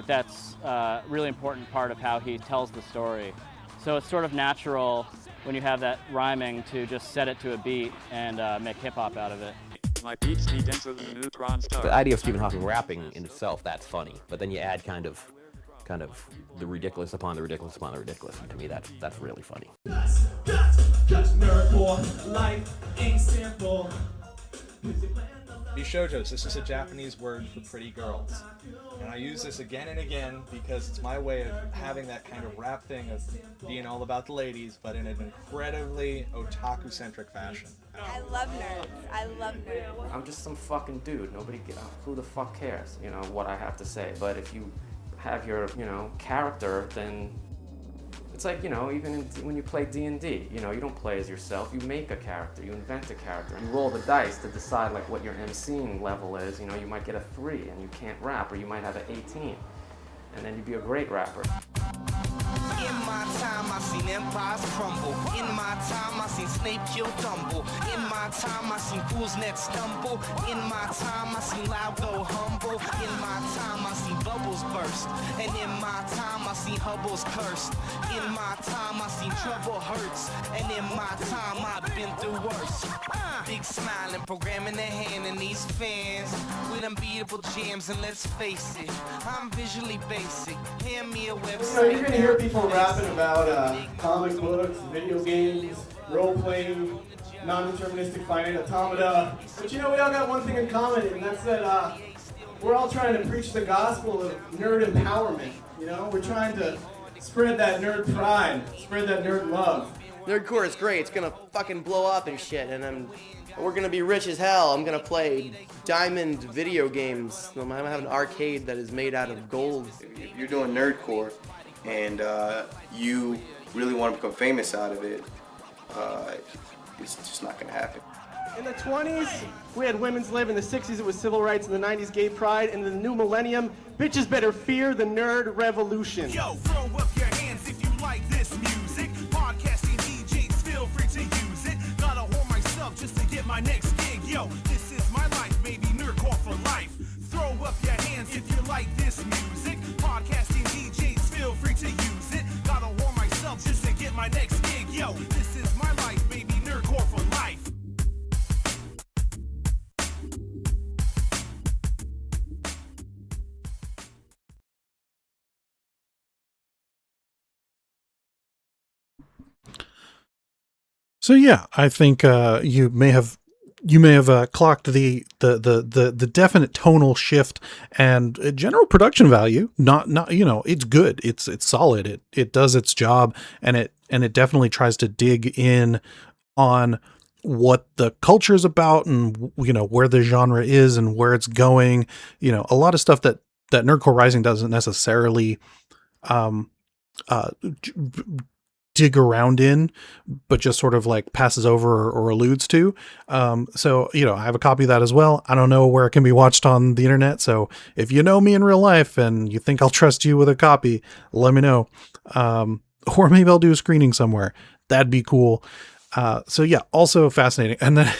That's a really important part of how he tells the story. So it's sort of natural when you have that rhyming to just set it to a beat and make hip-hop out of it. The idea of Stephen Hawking rapping in itself, that's funny. But then you add kind of the ridiculous upon the ridiculous upon the ridiculous. And to me, that's really funny. Nerdcore life ain't simple. Bishojos, this is a Japanese word for pretty girls. And I use this again and again because it's my way of having that kind of rap thing of being all about the ladies, but in an incredibly otaku-centric fashion. I love nerds. I love nerds. I'm just some fucking dude. Who the fuck cares, what I have to say. But if you have your, character, then it's like, even when you play D&D, you don't play as yourself. You make a character. You invent a character. You roll the dice to decide like what your MCing level is. You might get a 3 and you can't rap, or you might have an 18, and then you'd be a great rapper. In my time, I seen empires crumble. In my time, I seen Snape kill Dumble. In my time, I seen fools net stumble. In my time, I seen loud go humble. In my time, I seen bubbles burst. And in my time, I seen Hubble's cursed. In my time, I seen trouble hurts. And in my time, I've been through worse. Big smiling, programming their hand in these fans with unbeatable jams, and let's face it, I'm visually basic. Hand me a website. You're gonna hear people rapping about comic books, video games, role-playing, non-deterministic finite automata. But we all got one thing in common, and that's that we're all trying to preach the gospel of nerd empowerment. We're trying to spread that nerd pride, spread that nerd love. Nerdcore is great. It's gonna fucking blow up and shit, and we're gonna be rich as hell. I'm gonna play diamond video games. I'm gonna have an arcade that is made out of gold. If you're doing Nerdcore and you really want to become famous out of it, it's just not gonna happen. In the 20s, we had women's lib. In the 60s, it was civil rights. In the 90s, gay pride. In the new millennium, bitches better fear the nerd revolution. Yo, throw up your hands if you like this music. Podcasting DJs, feel free to use it. Gotta hold myself just to get my next gig. Yo, this is my life, baby, Nerdcore for life. Throw up your hands if you like this music. Podcasting DJs, feel free to use it. Gotta hold myself just to get my next gig. Yo, this is my life, baby, Nerdcore for life. So yeah, I think you may have clocked the definite tonal shift and general production value. Not it's good. It's solid. It does its job, and it definitely tries to dig in on what the culture is about, and where the genre is and where it's going. A lot of stuff that Nerdcore Rising doesn't necessarily dig around in, but just sort of like passes over or alludes to. So I have a copy of that as well. I don't know where it can be watched on the internet, so if you know me in real life and you think I'll trust you with a copy, let me know. Or maybe I'll do a screening somewhere. That'd be cool. So yeah, also fascinating. And then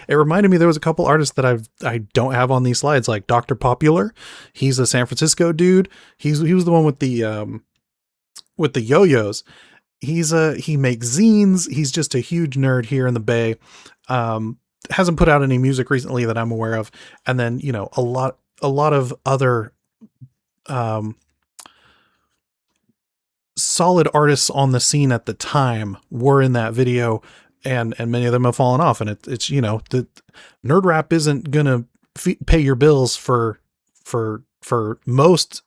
it reminded me there was a couple artists that I don't have on these slides, like Dr. Popular. He's a San Francisco dude. He was the one with the yo-yos. He makes zines. He's just a huge nerd here in the Bay. Hasn't put out any music recently that I'm aware of. And then, a lot of other solid artists on the scene at the time were in that video, and many of them have fallen off. And it's the nerd rap isn't gonna pay your bills for most.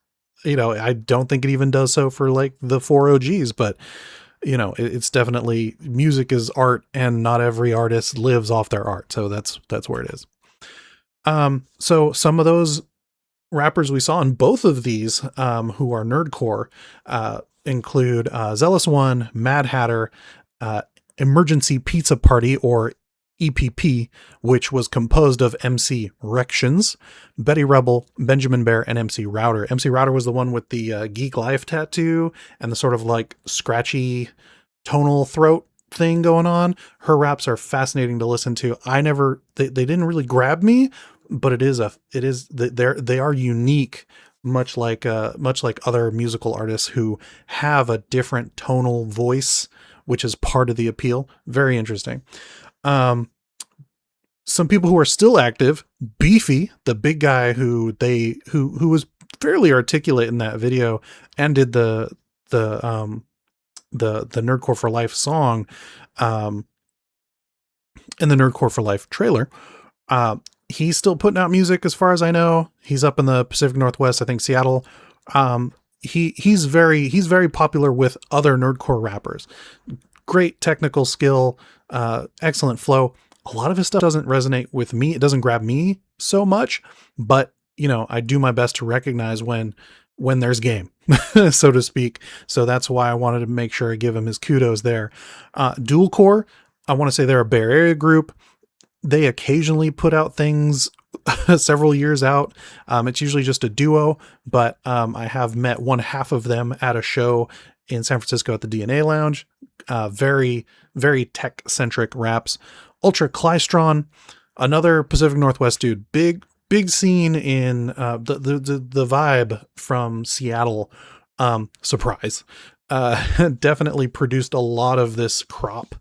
I don't think it even does so for like the 4 OGs, but it's definitely, music is art, and not every artist lives off their art. So that's where it is. So some of those rappers we saw in both of these, who are Nerdcore, include Zealous One, Mad Hatter, Emergency Pizza Party, or EPP, which was composed of MC Rections, Betty Rebel, Benjamin Bear, and MC Router. MC Router was the one with the Geek Life tattoo and the sort of like scratchy tonal throat thing going on. Her raps are fascinating to listen to. They didn't really grab me, but they are unique, much like other musical artists who have a different tonal voice, which is part of the appeal. Very interesting. Some people who are still active, Beefy, the big guy who was fairly articulate in that video and did the Nerdcore for Life song, and the Nerdcore for Life trailer. He's still putting out music as far as I know. He's up in the Pacific Northwest, I think Seattle. He's very popular with other nerdcore rappers. Great technical skill, excellent flow. A lot of his stuff doesn't resonate with me. It doesn't grab me so much, but I do my best to recognize when there's game, so to speak. So that's why I wanted to make sure I give him his kudos there. Dual Core, I want to say they're a Bay Area group. They occasionally put out things several years out. It's usually just a duo, but I have met one half of them at a show in San Francisco at the DNA Lounge. Very, very tech-centric raps. Ultra Klystron, another Pacific Northwest dude. Big scene in the vibe from Seattle. Surprise. Definitely produced a lot of this crop.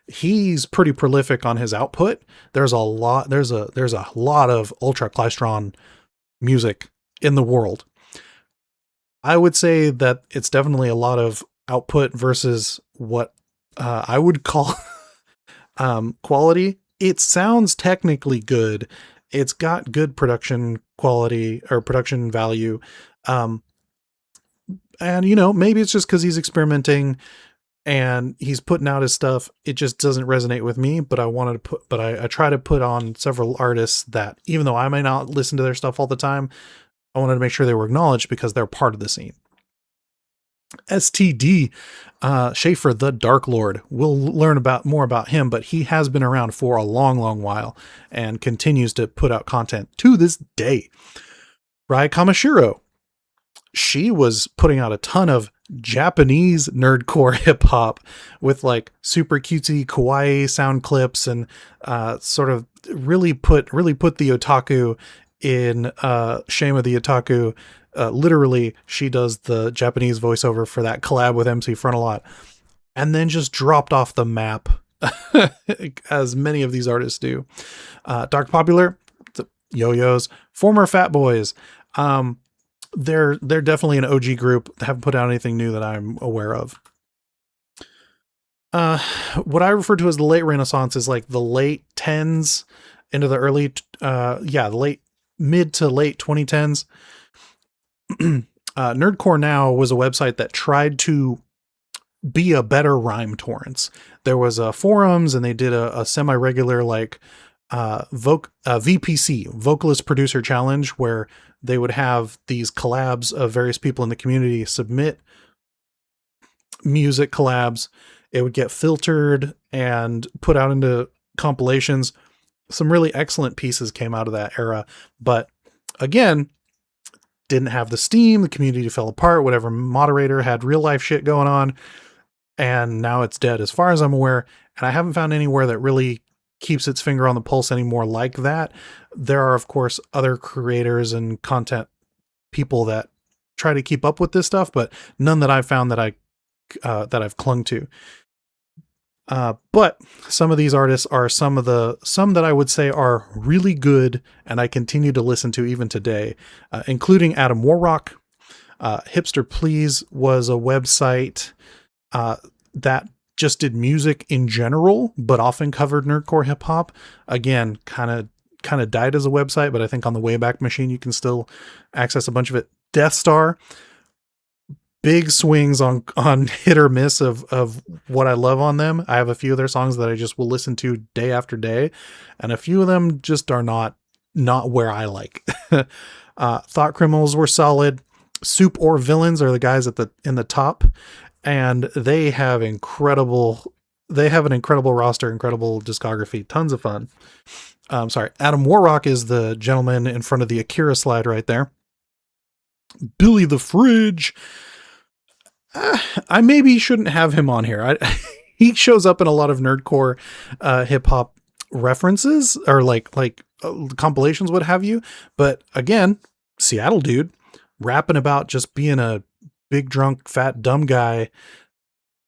He's pretty prolific on his output. There's a lot of Ultra Klystron music in the world. I would say that it's definitely a lot of output versus what I would call quality. It sounds technically good. It's got good production quality or production value. And maybe it's just because he's experimenting and he's putting out his stuff. It just doesn't resonate with me, but I try to put on several artists that, even though I may not listen to their stuff all the time, I wanted to make sure they were acknowledged because they're part of the scene. STD, Schaefer, the Dark Lord. We'll learn more about him, but he has been around for a long, long while and continues to put out content to this day. Rai Kamashiro. She was putting out a ton of Japanese nerdcore hip hop with like super cutesy kawaii sound clips and sort of really put the otaku in Shame of the Otaku. Literally, she does the Japanese voiceover for that collab with MC Frontalot, and then just dropped off the map, as many of these artists do. Dark Popular, the Yo-Yos, former Fat Boys. They're definitely an OG group. They haven't put out anything new that I'm aware of. What I refer to as the late Renaissance is like the late 10s into the early, the mid to late 2010s. Nerdcore Now was a website that tried to be a better rhyme torrents. There was forums, and they did a semi-regular VPC, Vocalist Producer Challenge, where they would have these collabs of various people in the community submit music collabs. It would get filtered and put out into compilations. Some really excellent pieces came out of that era, but again, didn't have the steam. The community fell apart. Whatever moderator had real life shit going on, and now it's dead as far as I'm aware. And I haven't found anywhere that really keeps its finger on the pulse anymore like that. There are, of course, other creators and content people that try to keep up with this stuff, but none that I've found that I've clung to. But some of these artists are some that I would say are really good, and I continue to listen to even today, including Adam Warrock. Hipster Please was a website that just did music in general, but often covered nerdcore hip hop. Again, kind of died as a website, but I think on the Wayback Machine you can still access a bunch of it. Death Star. Big swings on hit or miss of what I love on them. I have a few of their songs that I just will listen to day after day, and a few of them just are not where I like. Thought Criminals were solid. Soup or Villains are the guys in the top, and they have an incredible roster, incredible discography, tons of fun. Adam Warrock is the gentleman in front of the Akira slide right there. Billy the Fridge. I maybe shouldn't have him on here. He shows up in a lot of nerdcore hip hop references or like compilations, what have you. But again, Seattle dude rapping about just being a big drunk fat dumb guy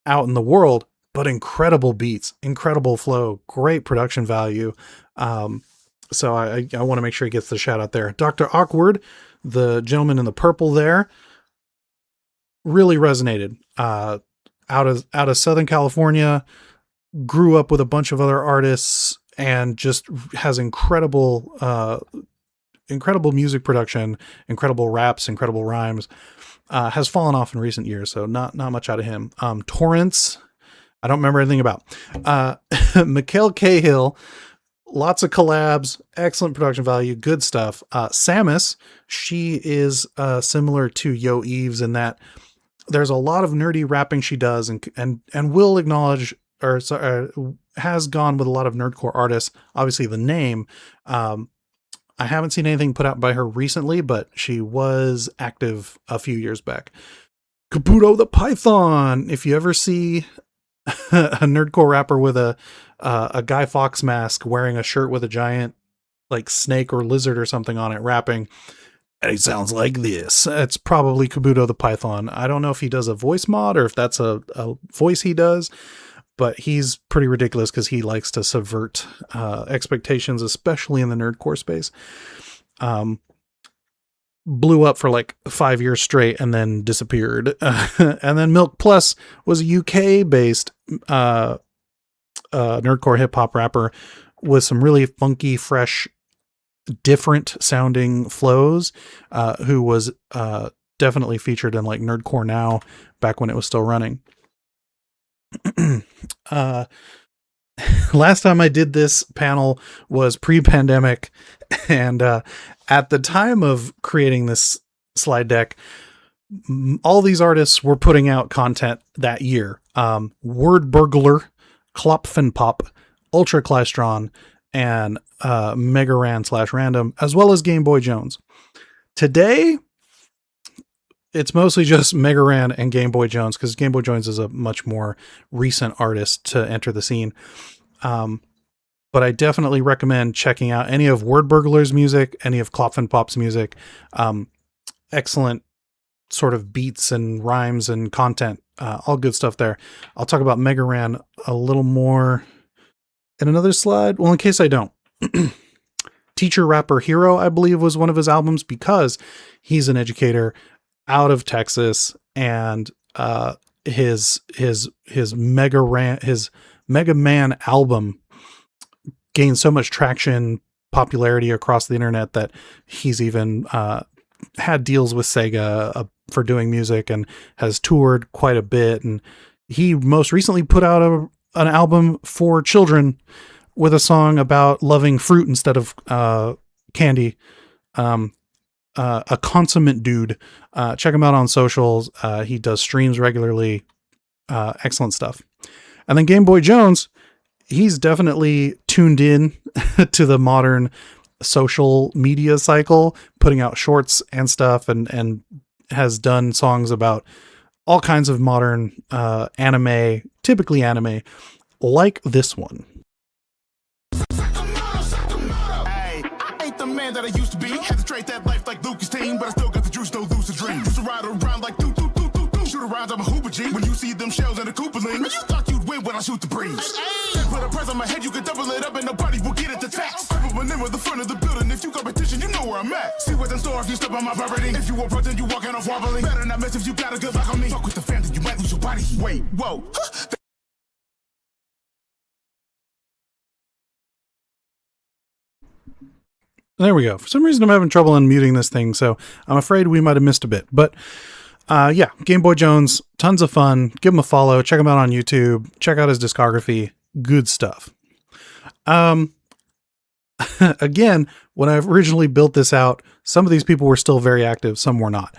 out in the world, but incredible beats, incredible flow, great production value. So I want to make sure he gets the shout out there. Dr. Awkward, the gentleman in the purple there, really resonated. Out of Southern California, grew up with a bunch of other artists and just has incredible music production, incredible raps, incredible rhymes, has fallen off in recent years. So not much out of him. Torrance, I don't remember anything about. Mikhail Cahill, lots of collabs, excellent production value, good stuff. Samus, she is similar to Yo Eves in that there's a lot of nerdy rapping she does, and will acknowledge, or has gone with a lot of nerdcore artists. Obviously the name, I haven't seen anything put out by her recently, but she was active a few years back. Kabuto the Python. If you ever see a nerdcore rapper with a Guy Fawkes mask wearing a shirt with a giant like snake or lizard or something on it rapping, and he sounds like this, it's probably Kabuto the Python. I don't know if he does a voice mod or if that's a voice he does, but he's pretty ridiculous because he likes to subvert expectations, especially in the nerdcore space. Blew up for like 5 years straight and then disappeared. And then Milk Plus was a UK-based nerdcore hip-hop rapper with some really funky, fresh, different sounding flows, who was definitely featured in like Nerdcore Now back when it was still running. Last time I did this panel was pre-pandemic, and at the time of creating this slide deck, all these artists were putting out content that year. Word Burglar, Klopfenpop, Ultra Klystron, and Mega Ran / Random, as well as Game Boy Jones. Today, it's mostly just Mega Ran and Game Boy Jones, because Game Boy Jones is a much more recent artist to enter the scene. But I definitely recommend checking out any of Word Burglar's music, any of Klopfenpop's music. Excellent sort of beats and rhymes and content. All good stuff there. I'll talk about Mega Ran a little more in another slide. Well, in case I don't. Teacher Rapper Hero, I believe, was one of his albums, because he's an educator out of Texas, and his Mega Man album gained so much traction, popularity across the internet, that he's even had deals with Sega for doing music and has toured quite a bit. And he most recently put out an album for children with a song about loving fruit instead of candy. A consummate dude. Check him out on socials. He does streams regularly. Excellent stuff. And then Game Boy Jones, he's definitely tuned in to the modern social media cycle, putting out shorts and stuff, and has done songs about all kinds of modern anime, typically anime, like this one. Man that I used to be, had to trade that life like Lucas' team, but I still got the juice, no lucid dream. Used to ride around like doo doo doo doo doo. Shoot around, I'm a hooper G. When you see them shells in the Cooperling, man, you thought you'd win when I shoot the breeze. Hey, put a press on my head, you can double it up and nobody will get it to tax. Everyone in with the front of the building, if you competition, you know where I'm at. See what's in store if you step on my property. If you approach and you walking off wobbling, better not mess if you got a good luck on me. Fuck with the family, you might lose your body. Wait, whoa. There we go. For some reason, I'm having trouble unmuting this thing, so I'm afraid we might have missed a bit. But yeah, Game Boy Jones, tons of fun. Give him a follow. Check him out on YouTube. Check out his discography. Good stuff. Again, when I originally built this out, some of these people were still very active, some were not.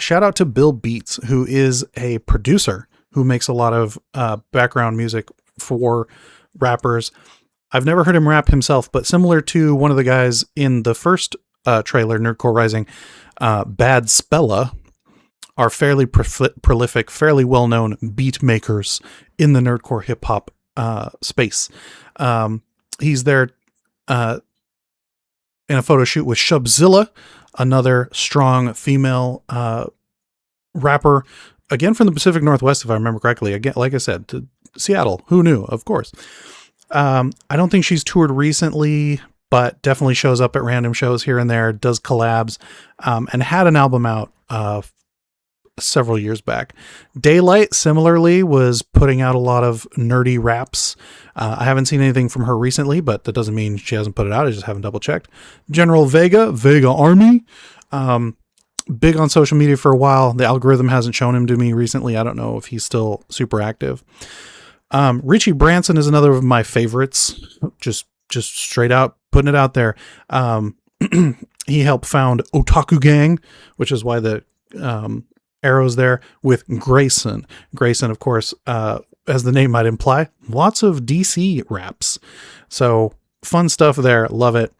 Shout out to Bill Beats, who is a producer who makes a lot of background music for rappers. I've never heard him rap himself, but similar to one of the guys in the first trailer, Nerdcore Rising, Bad Spella, are fairly prolific, fairly well-known beat makers in the nerdcore hip-hop space. He's there in a photo shoot with Shubzilla, another strong female rapper, again from the Pacific Northwest, if I remember correctly. Again, like I said, to Seattle. Who knew? Of course. I don't think she's toured recently, but definitely shows up at random shows here and there, does collabs, and had an album out several years back. Daylight, similarly, was putting out a lot of nerdy raps. I haven't seen anything from her recently, but that doesn't mean she hasn't put it out. I just haven't double checked. General Vega Army, big on social media for a while. The algorithm hasn't shown him to me recently. I don't know if he's still super active. Richie Branson is another of my favorites. Just straight out putting it out there. He helped found Otaku Gang, which is why the arrows there, with Grayson. Grayson, of course, as the name might imply, lots of DC raps. So fun stuff there. Love it.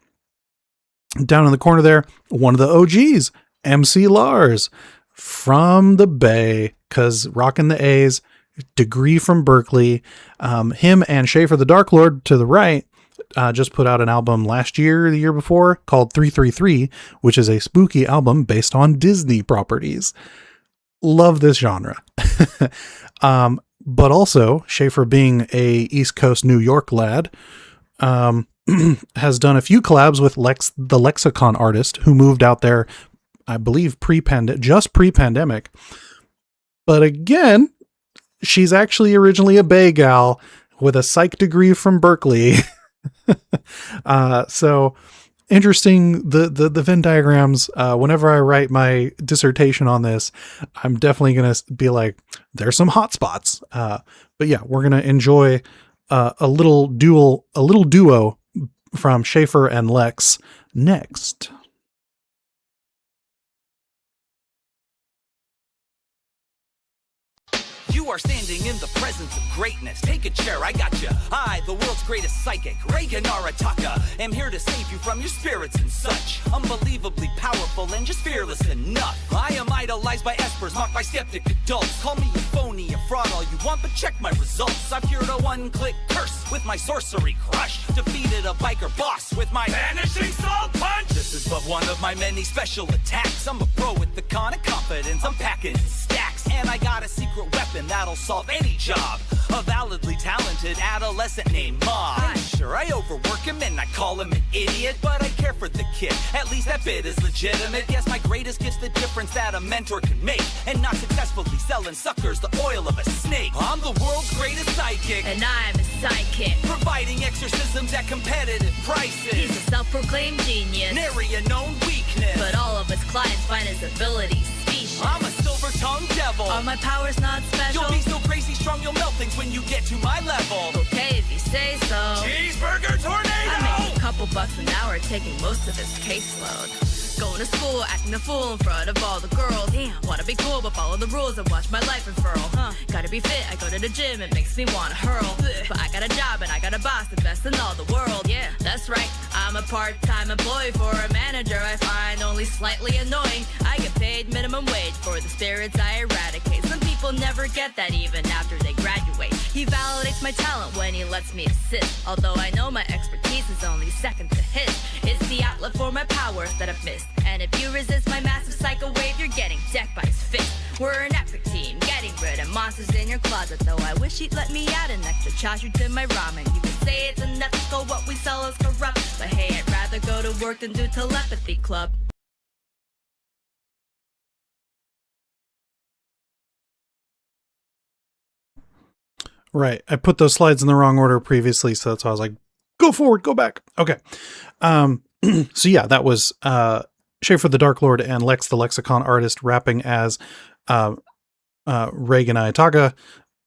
Down in the corner there, one of the OGs, MC Lars from the Bay, because rocking the A's, degree from Berkeley. Him and Schaefer the Dark Lord to the right just put out an album last year, the year before, called 333, which is a spooky album based on Disney properties. Love this genre. But also, Schaefer, being a East Coast New York lad, has done a few collabs with the Lexicon artist, who moved out there, I believe, pre-pandemic. But again, she's actually originally a Bay gal with a psych degree from Berkeley. So interesting, the Venn diagrams. Whenever I write my dissertation on this, I'm definitely going to be like, there's some hot spots. But yeah, we're going to enjoy a little duo from Schaefer and Lex next. You are standing in the presence of greatness. Take a chair, I got you. I, the world's greatest psychic, Reagan Arataka, am here to save you from your spirits and such. Unbelievably powerful and just fearless enough. I am idolized by espers, mocked by skeptic adults. Call me a phony, a fraud, all you want, but check my results. I've cured a one-click curse with my sorcery crush. Defeated a biker boss with my vanishing salt punch. This is but one of my many special attacks. I'm a pro with the kind of confidence, I'm packing stacks. And I got a secret weapon that'll solve any job. A validly talented adolescent named Mom. I'm sure I overwork him and I call him an idiot, but I care for the kid, at least that bit is legitimate. Guess my greatest gift's the difference that a mentor can make, and not successfully selling suckers the oil of a snake. I'm the world's greatest psychic, and I'm a sidekick, providing exorcisms at competitive prices. He's a self-proclaimed genius, nary a known weakness, but all of his clients find his abilities specious. I'm a silver-tongued devil. Are my powers not special? You'll be so crazy strong you'll melt things when you get to my level. Okay, if you say so. Cheeseburger tornado! I make a couple bucks an hour taking most of his caseload. Going to school, acting a fool in front of all the girls. Damn, wanna be cool, but follow the rules and watch my life unfurl. Gotta be fit, I go to the gym, it makes me wanna hurl. But I got a job and I got a boss, the best in all the world. Yeah, that's right, I'm a part-time employee for a manager I find only slightly annoying. I get paid minimum wage for the spirits I eradicate. Some people never get that even after they graduate. He validates my talent when he lets me assist, although I know my expertise is only second to his. It's the outlet for my powers that I've missed, and if you resist my massive psycho wave, you're getting decked by his fist. We're an epic team, getting rid of monsters in your closet, though I wish he'd let me add an extra charge to my ramen. You can say it's unethical, what we sell is corrupt, but hey, I'd rather go to work than do telepathy club. Right. I put those slides in the wrong order previously, so that's why I was like, go forward, go back. Okay. So yeah, that was Schaefer the Dark Lord and Lex the Lexicon artist rapping as Reagan Ayataka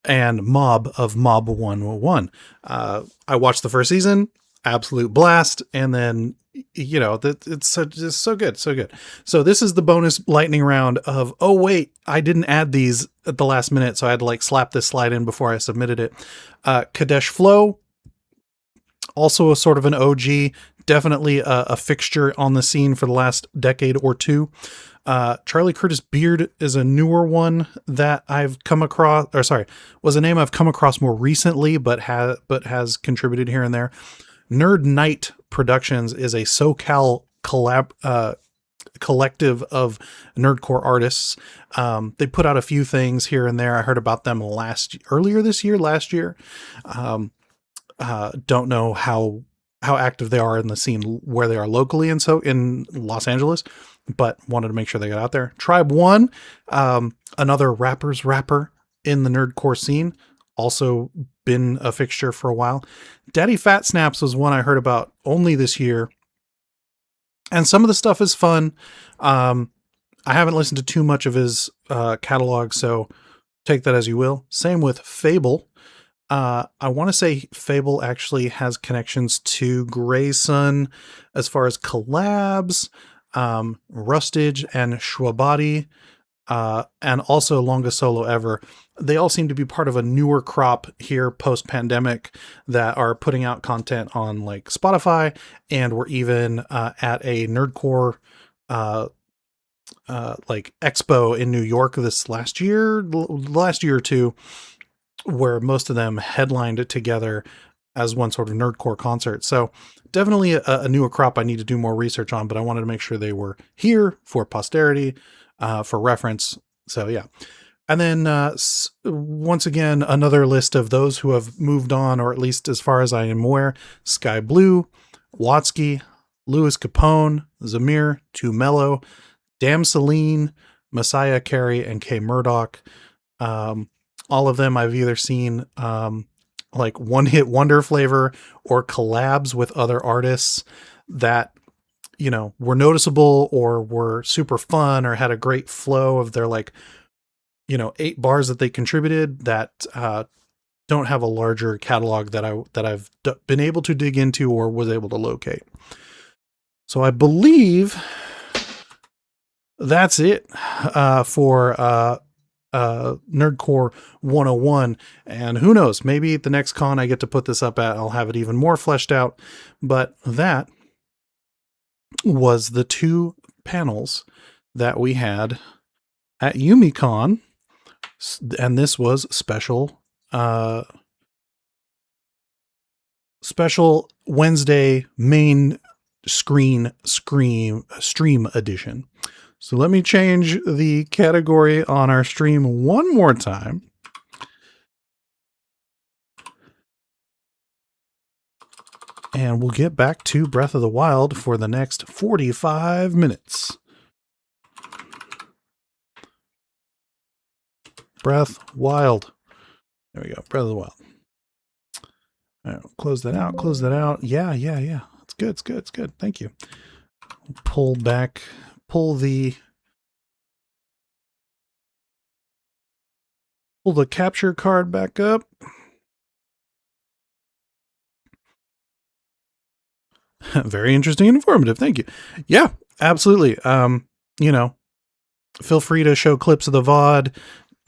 and Mob of Mob 101. I watched the first season, absolute blast, and then it's just so good, so good. So this is the bonus lightning round of, oh wait, I didn't add these at the last minute, so I had to slap this slide in before I submitted it. Kadesh Flow, also a sort of an OG, definitely a fixture on the scene for the last decade or two. Charlie Curtis Beard is a newer one that I've come across, was a name I've come across more recently, but has contributed here and there. Nerd Night Productions is a SoCal collective of nerdcore artists. They put out a few things here and there. I heard about them last year. Don't know how active they are in the scene where they are locally, and so in Los Angeles. but wanted to make sure they got out there. Tribe 1, another rapper's rapper in the nerdcore scene, also been a fixture for a while. Daddy Fat Snaps was one I heard about only this year, and some of the stuff is fun. I haven't listened to too much of his catalog, so take that as you will. Same with Fable. I want to say Fable actually has connections to Grayson as far as collabs, Rustage and Schwabadi, and also Longest Solo Ever. They all seem to be part of a newer crop here post-pandemic that are putting out content on like Spotify, and we're even at a Nerdcore like expo in New York this last year or two, where most of them headlined it together as one sort of nerdcore concert. So definitely a newer crop I need to do more research on, but I wanted to make sure they were here for posterity, for reference. So yeah. And then once again, another list of those who have moved on, or at least as far as I am aware: Sky Blue, Watsky, Louis Capone, Zamir, Too Mellow, Damseline, Messiah Carey, and K Murdoch. All of them I've either seen like one-hit wonder flavor or collabs with other artists that, you know, were noticeable or were super fun or had a great flow of their, like, you know, 8 bars that they contributed that don't have a larger catalog that I've been able to dig into or was able to locate. So I believe that's it for Nerdcore 101, and who knows, maybe at the next con I get to put this up at, I'll have it even more fleshed out. But that was the 2 panels that we had at YumeCon, and this was special Wednesday main stream edition. So let me change the category on our stream one more time. And we'll get back to Breath of the Wild for the next 45 minutes. Breath Wild. There we go. Breath of the Wild. All right, close that out. Close that out. Yeah. It's good. It's good. It's good. Thank you. Pull the capture card back up. Very interesting and informative. Thank you. Yeah, absolutely. You know, feel free to show clips of the VOD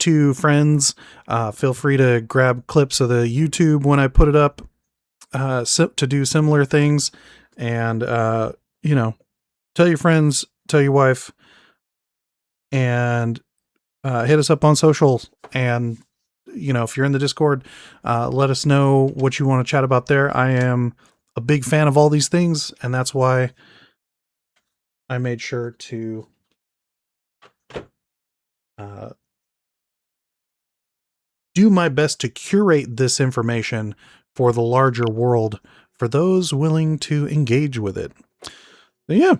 to friends. Feel free to grab clips of the YouTube when I put it up, to do similar things. And, you know, tell your friends, tell your wife, and hit us up on social. And, you know, if you're in the Discord, let us know what you want to chat about there. I am a big fan of all these things, and that's why I made sure to do my best to curate this information for the larger world, for those willing to engage with it. But yeah.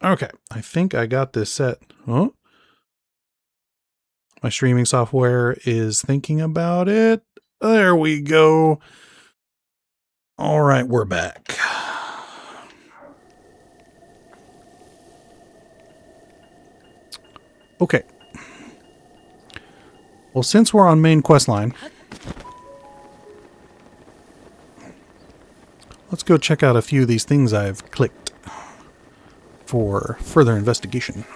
Okay. I think I got this set. Oh, my streaming software is thinking about it. There we go. All right, we're back. Okay. Well, since we're on main quest line, let's go check out a few of these things I've clicked for further investigation.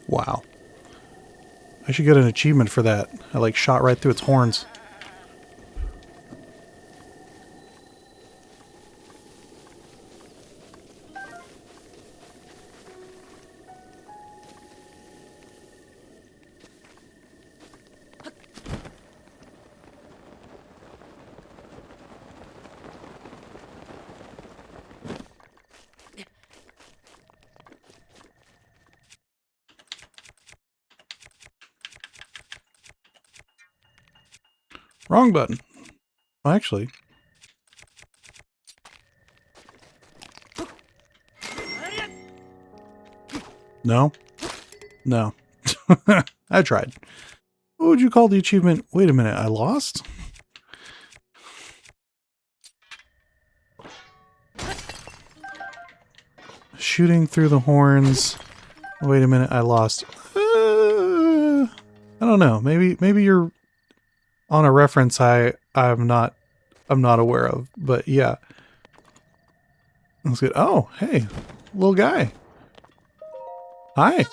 Wow. I should get an achievement for that. I like shot right through its horns. Wrong button. Well, actually. No. No. I tried. What would you call the achievement? Wait a minute, I lost? Shooting through the horns. Wait a minute, I lost. I don't know. Maybe you're on a reference I'm not aware of, but yeah. That's good. Oh, hey, little guy. Hi.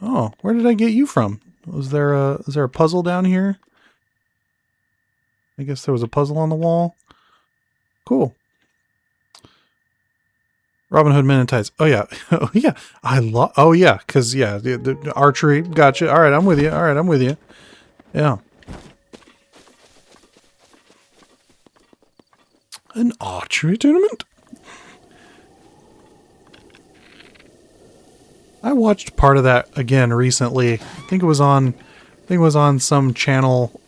Oh, where did I get you from? Is there a puzzle down here? I guess there was a puzzle on the wall. Cool. Robin Hood Men in Tights. Oh yeah. Oh yeah. Oh yeah, cuz yeah, the archery. Gotcha. All right, I'm with you. All right, I'm with you. Yeah. An archery tournament? I watched part of that again recently. I think it was on some channel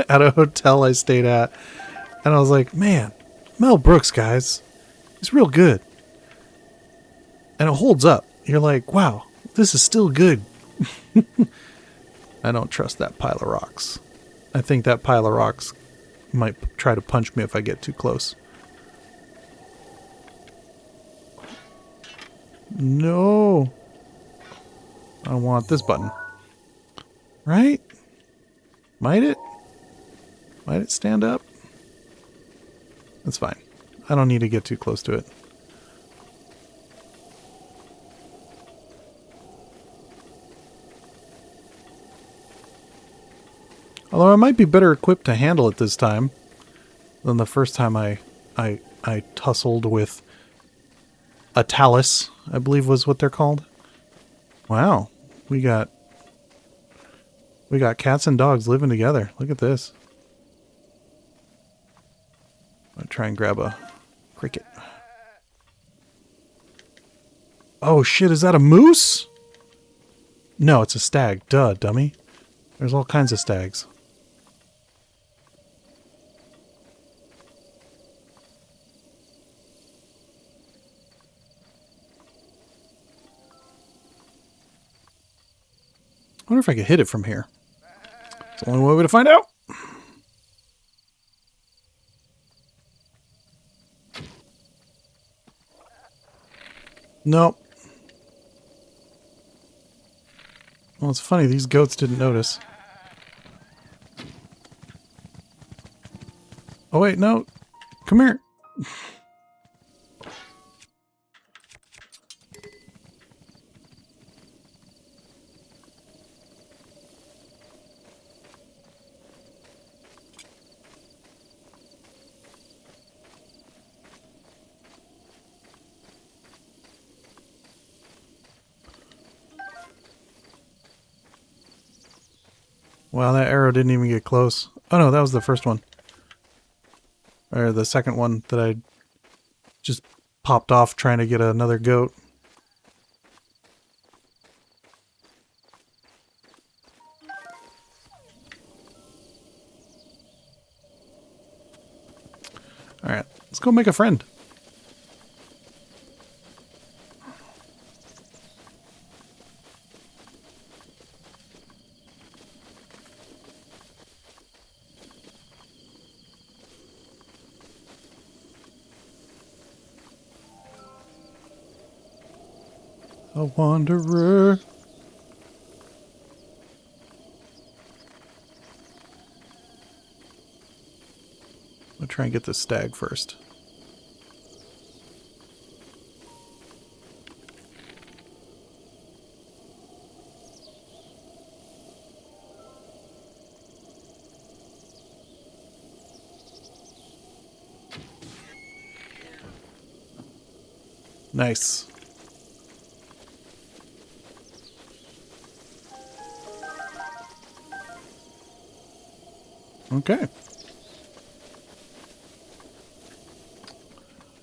at a hotel I stayed at. And I was like, man, Mel Brooks, guys. He's real good. And it holds up. You're like, wow, this is still good. I don't trust that pile of rocks. I think that pile of rocks might try to punch me if I get too close. No. I want this button. Right? Might it? Might it stand up? That's fine. I don't need to get too close to it. Although I might be better equipped to handle it this time than the first time I tussled with a talus, I believe was what they're called. Wow, we got cats and dogs living together. Look at this. I'm gonna try and grab a cricket. Oh shit, is that a moose? No, it's a stag. Duh, dummy. There's all kinds of stags. I wonder if I could hit it from here. It's the only way to find out. Nope. Well, it's funny, these goats didn't notice. Oh wait, no. Come here. Wow, that arrow didn't even get close. Oh no, that was the first one. Or the second one that I just popped off trying to get another goat. Alright, let's go make a friend. A wanderer. I'll try and get this stag first. Nice. Okay.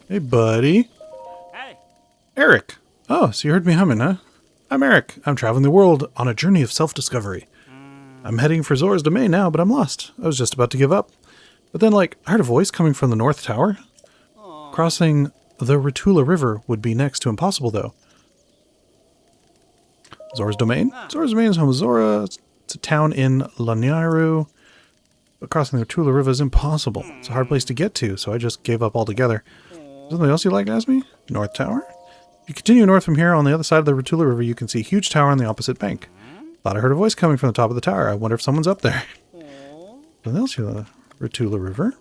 Hey, buddy. Hey. Eric. Oh, so you heard me humming, huh? I'm Eric. I'm traveling the world on a journey of self-discovery. I'm heading for Zora's domain now, but I'm lost. I was just about to give up. But then, like, I heard a voice coming from the North Tower. Crossing the Rutula River would be next to impossible, though. Zora's domain? Zora's domain is home of Zora. It's a town in Lanyaru. But crossing the Rutula River is impossible. It's a hard place to get to, so I just gave up altogether. Something else you'd like to ask me? North Tower? If you continue north from here, on the other side of the Rutula River, you can see a huge tower on the opposite bank. Thought I heard a voice coming from the top of the tower. I wonder if someone's up there. Something else you the Rutula River?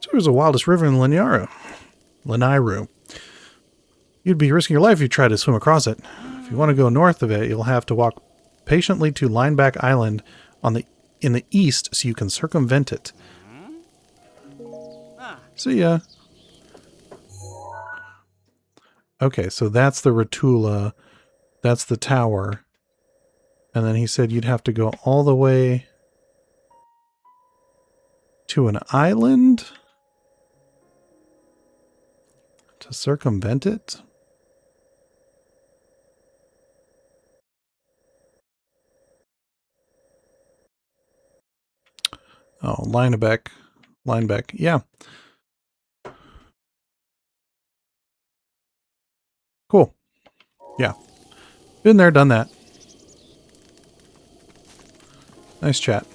Zora's the wildest river in Lanyaru. You'd be risking your life if you tried to swim across it. If you want to go north of it, you'll have to walk patiently to Lineback Island in the east so you can circumvent it. See ya. Okay, so that's the Rutula. That's the tower. And then he said you'd have to go all the way to an island to circumvent it. Oh, Lineback. Yeah. Cool. Yeah. Been there, done that. Nice chat.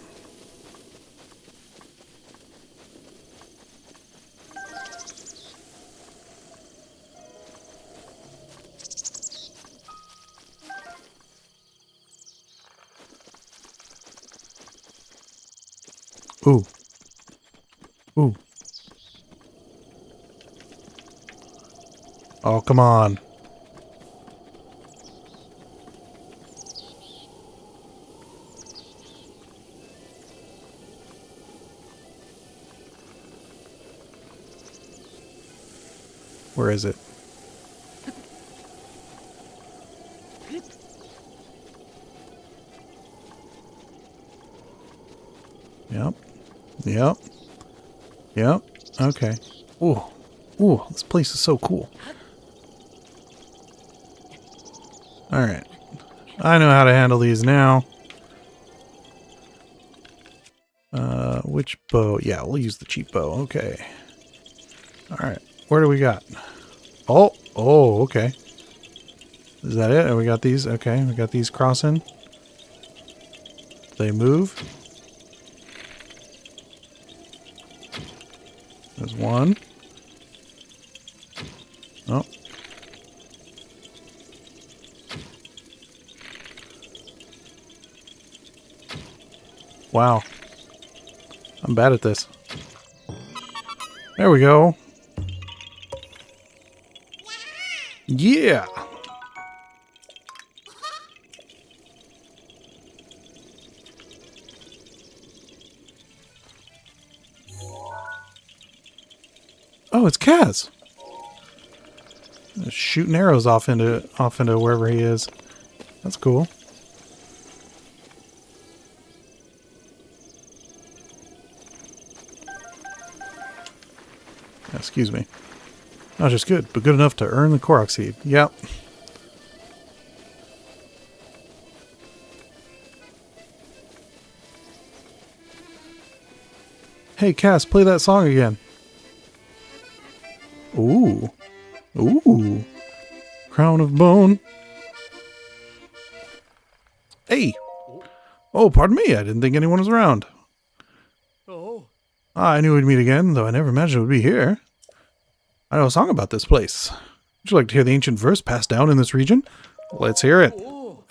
Ooh. Ooh. Oh, come on. Where is it? Yep. Yep. Yep. Okay. Ooh. Ooh, this place is so cool. Alright. I know how to handle these now. Which bow? Yeah, we'll use the cheap bow. Okay. Alright. Where do we got? Oh, okay. Is that it? Oh, we got these? Okay, we got these crossing. They move. There's one. Oh. Wow. I'm bad at this. There we go. Yeah. Oh, it's Kaz. Shooting arrows off into wherever he is. That's cool. Excuse me. Not just good, but good enough to earn the Korok seed. Yep. Hey, Cass, play that song again. Ooh. Ooh. Crown of Bone. Hey. Oh, pardon me. I didn't think anyone was around. Oh. I knew we'd meet again, though I never imagined it would be here. I know a song about this place. Would you like to hear the ancient verse passed down in this region? Let's hear it.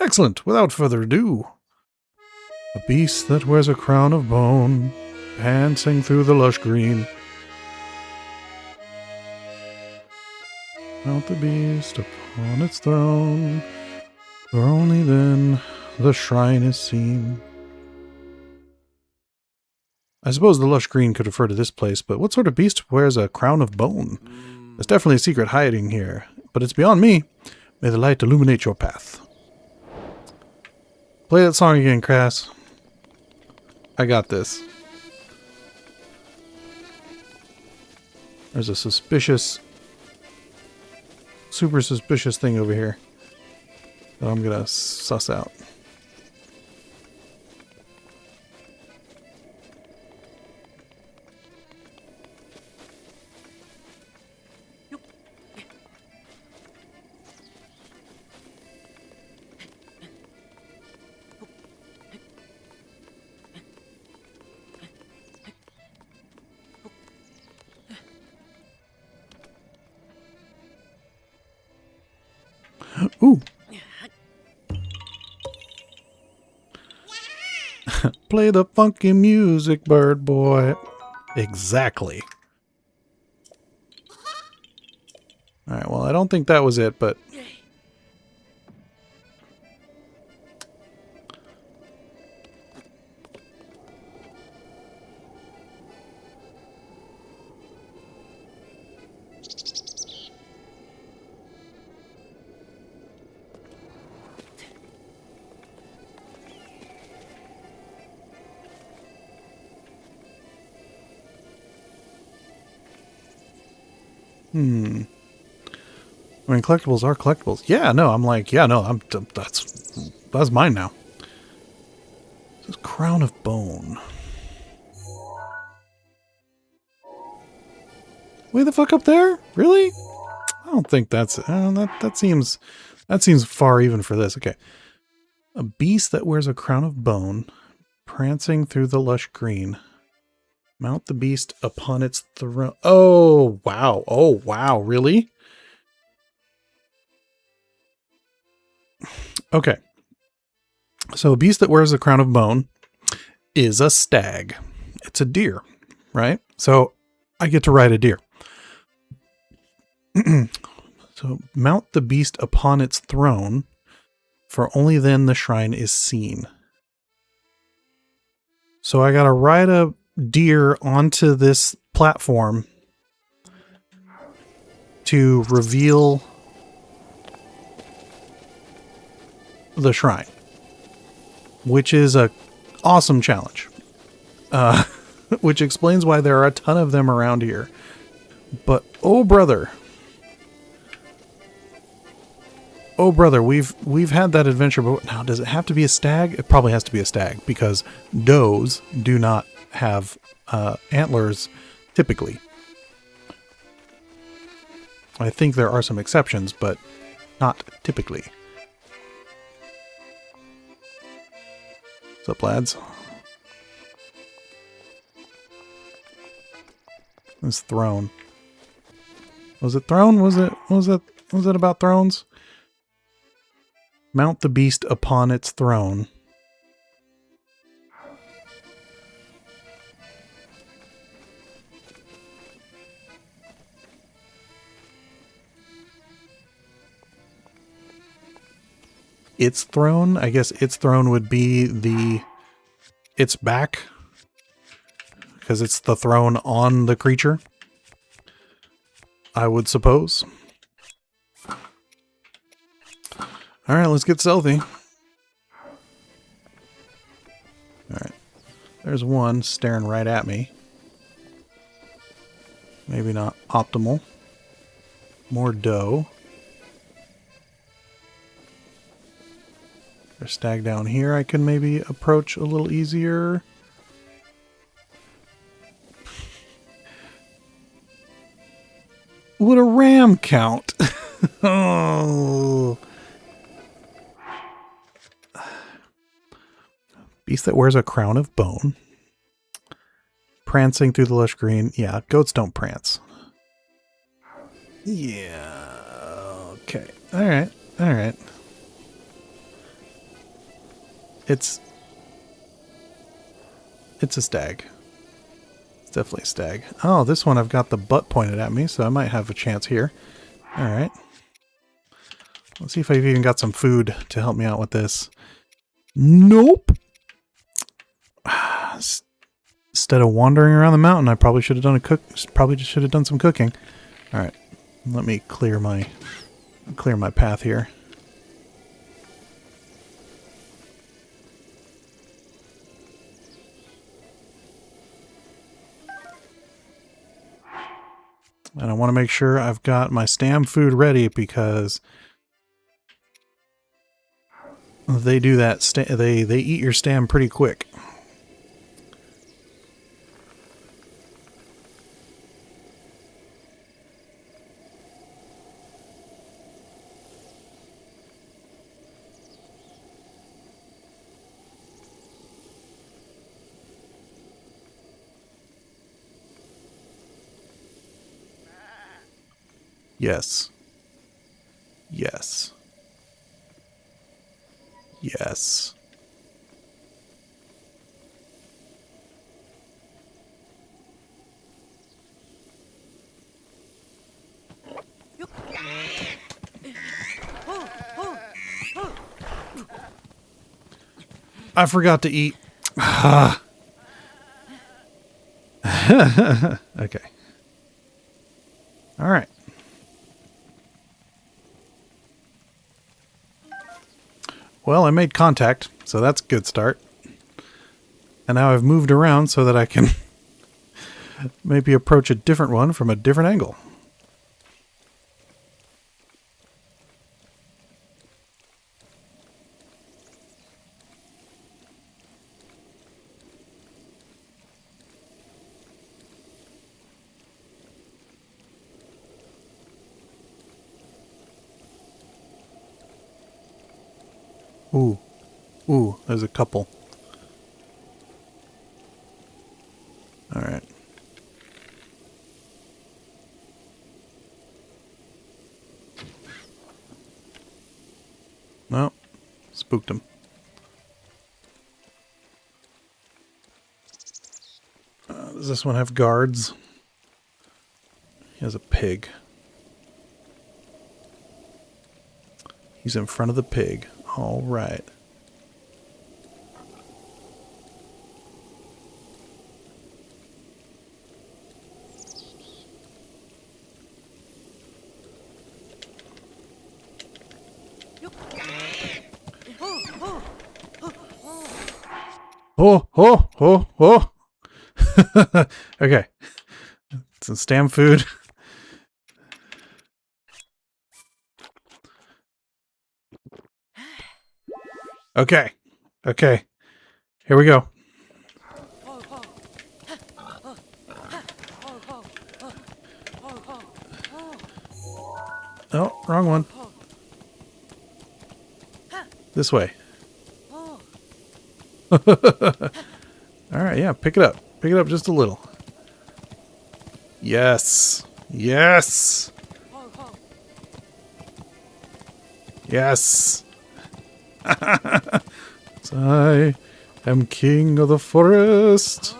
Excellent. Without further ado. A beast that wears a crown of bone, prancing through the lush green. Mount the beast upon its throne, for only then the shrine is seen. I suppose the lush green could refer to this place, but what sort of beast wears a crown of bone? There's definitely a secret hiding here, but it's beyond me. May the light illuminate your path. Play that song again, Crass. I got this. There's a super suspicious thing over here that I'm gonna suss out. Ooh. Play the funky music, bird boy. Exactly. Alright, well, I don't think that was it, but... I mean, collectibles are collectibles. Yeah, no, I'm like, yeah, no, that's mine now. This is Crown of Bone. Way the fuck up there? Really? I don't think that's that seems far even for this. Okay. A beast that wears a crown of bone, prancing through the lush green. Mount the beast upon its throne. Oh, wow. Oh, wow. Really? Okay. So a beast that wears a crown of bone is a stag. It's a deer, right? So I get to ride a deer. So mount the beast upon its throne, for only then the shrine is seen. So I gotta ride a deer onto this platform to reveal the shrine, which is a awesome challenge, which explains why there are a ton of them around here. But oh brother, we've had that adventure, but now does it have to be a stag? It probably has to be a stag, because does do not have antlers typically. I think there are some exceptions, but not typically. What's up, lads? This throne. Was it throne? Was it about thrones? Mount the beast upon its throne. Its throne? I guess its throne would be its back, because it's the throne on the creature, I would suppose. Alright, let's get stealthy. Alright. There's one staring right at me. Maybe not optimal. More doe. There's a stag down here I can maybe approach a little easier. Would a ram count? Oh. Beast that wears a crown of bone. Prancing through the lush green. Yeah, goats don't prance. Yeah. Okay. Alright. Alright. It's a stag. It's definitely a stag. Oh, this one I've got the butt pointed at me, so I might have a chance here. Alright. Let's see if I've even got some food to help me out with this. Nope. Instead of wandering around the mountain, I probably should have done some cooking. All right, let me clear my path here. And I want to make sure I've got my stam food ready, because they do that. They eat your stam pretty quick. Yes. Yes. Yes. I forgot to eat. Okay. All right. Well, I made contact, so that's a good start. And now I've moved around so that I can maybe approach a different one from a different angle. Ooh. Ooh, there's a couple. All right. No, spooked him. Does this one have guards? He has a pig. He's in front of the pig. All right. Oh, oh, oh, oh. Okay. Some stam food. Okay. Okay. Here we go. Oh, wrong one. This way. All right, yeah, pick it up. Pick it up just a little. Yes. Yes. Yes. I am king of the forest.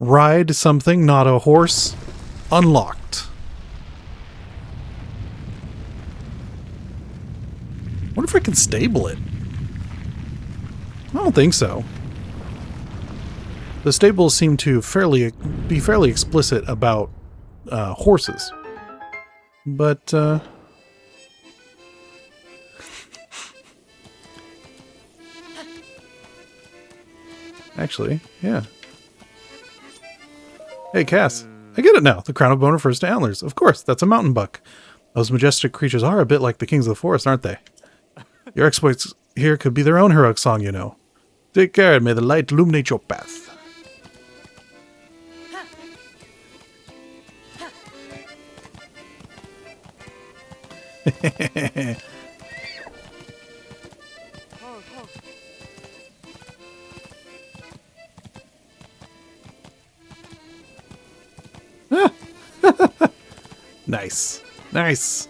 Ride something, not a horse. Unlocked. Wonder if I can stable it. I don't think so. The stables seem to be fairly explicit about horses. But actually, yeah. Hey, Cass. I get it now. The crown of bone refers to antlers. Of course, that's a mountain buck. Those majestic creatures are a bit like the kings of the forest, aren't they? Your exploits here could be their own heroic song, you know. Take care, and may the light illuminate your path. Nice. Nice.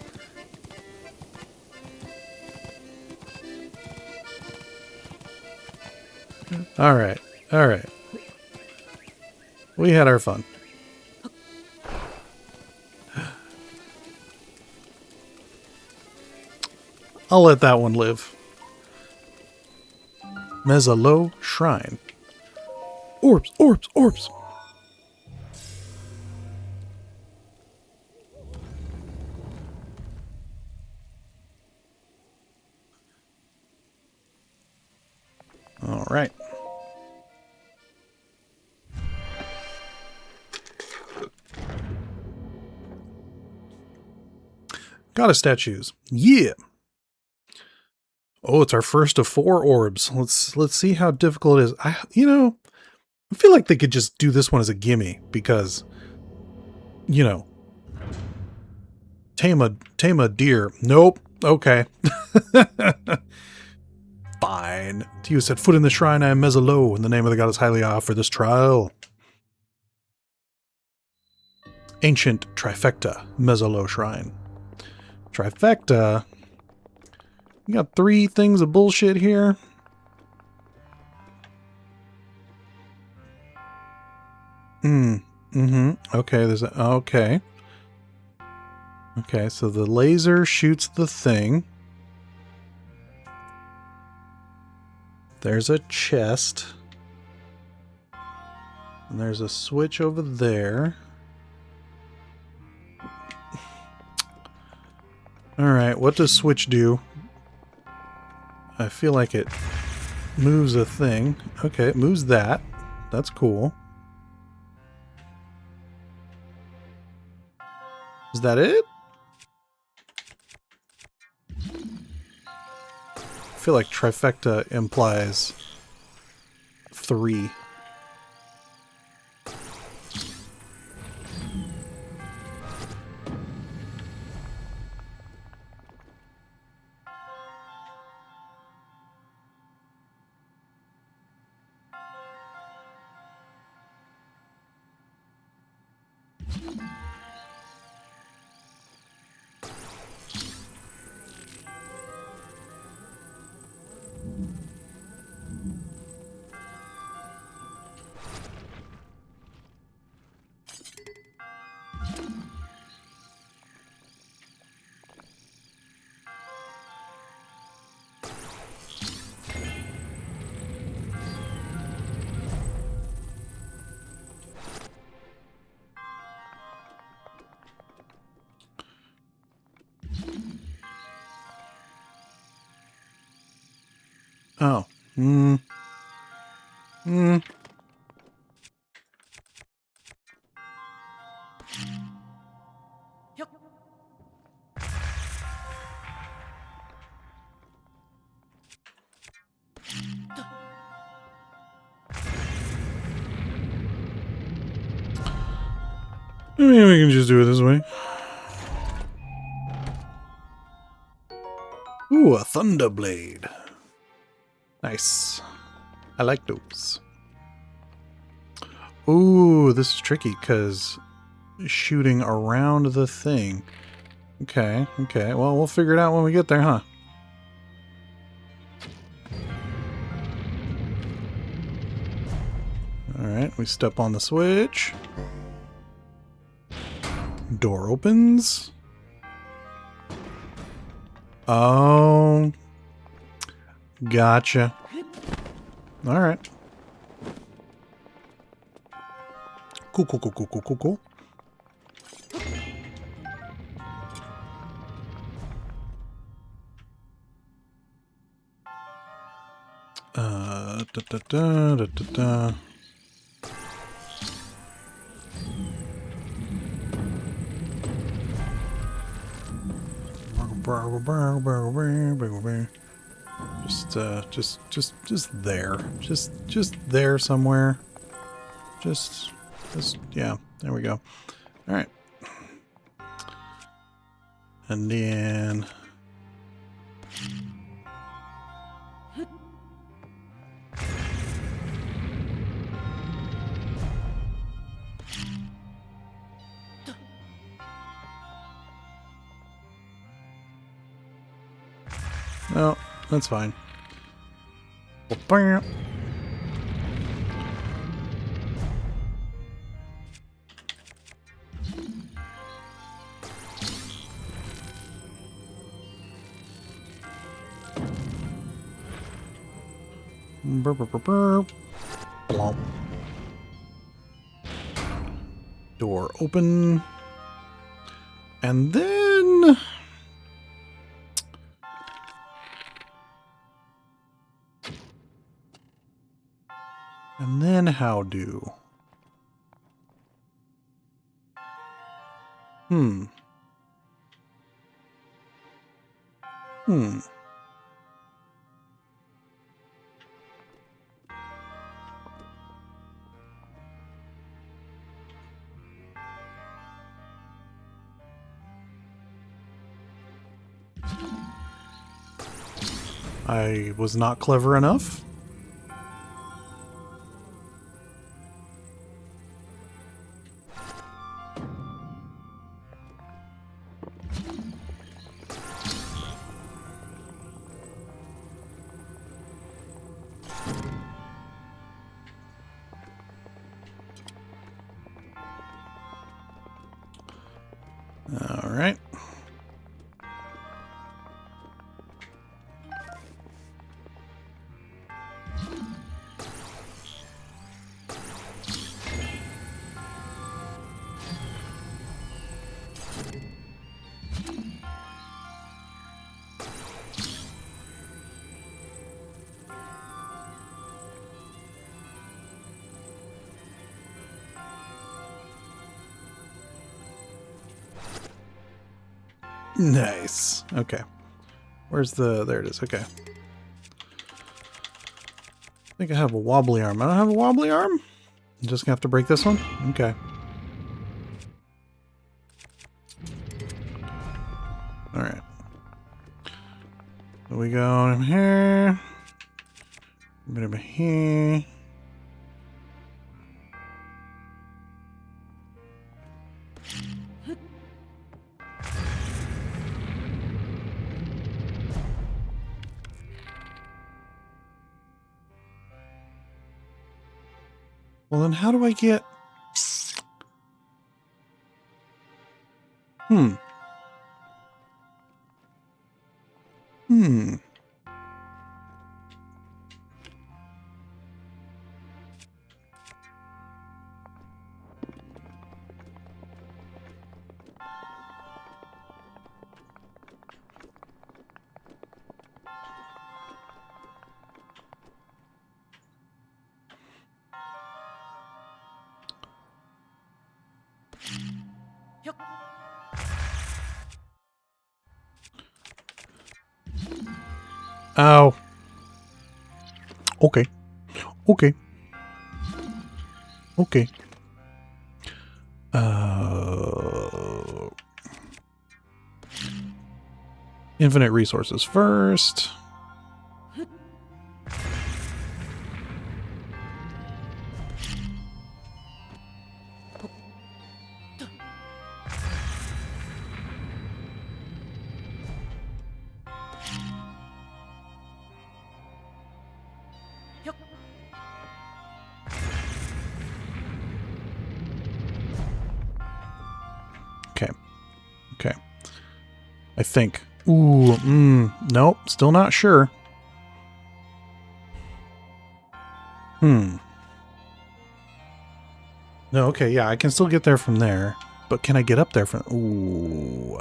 All right. All right. We had our fun. I'll let that one live. Mezzalo Shrine. Orbs, orbs, orbs. All right. Goddess statues. Yeah. Oh, it's our first of 4 orbs. Let's see how difficult it is. I feel like they could just do this one as a gimme because, tame a deer. Nope. Okay. Fine. To you set foot in the shrine, I am Mezzalo. In the name of the goddess Hylia for this trial. Ancient Trifecta Mezzolo Shrine. Trifecta? You got 3 things of bullshit here? Okay, there's a... Okay. Okay, so the laser shoots the thing. There's a chest. And there's a switch over there. Alright, what does switch do? I feel like it moves a thing. Okay, it moves that. That's cool. Is that it? I feel like trifecta implies 3. Oh. I mean, we can just do it this way. Ooh, a Thunderblade. Nice. I like those. Ooh, this is tricky because shooting around the thing. Okay, okay. Well, we'll figure it out when we get there, huh? Alright, we step on the switch. Door opens. Oh. Gotcha. Alright. Cool, cool, cool, cool, cool, cool, cool. Da. Just there. Just there somewhere. Just, yeah, there we go. All right. And then... No, that's fine. Blomp. Door open. And then... And then how do? Hmm. I was not clever enough. All right. Nice. Okay. Where's the... There it is. Okay. I think I have a wobbly arm. I don't have a wobbly arm? I'm just gonna have to break this one? Okay. Alright. So we go in here. A bit over here. Well, then how do I get... Hmm. Oh. Okay. Okay. Okay. Infinite resources first. Okay. I think. Ooh, nope, still not sure. No, okay, yeah, I can still get there from there. But can I get up there from... Ooh,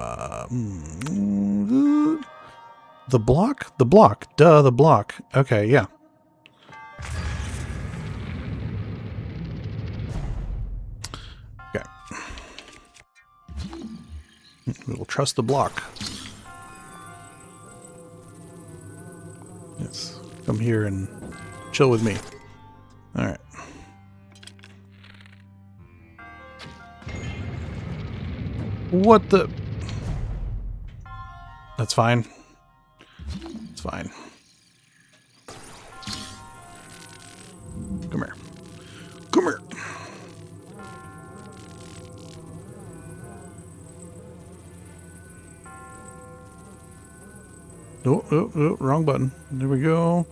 the block? The block. Duh, the block. Okay, yeah. Okay. We will trust the block. Yes. Come here and chill with me. Alright. What the... That's fine. It's fine. Come here. Come here. Oh, wrong button. There we go.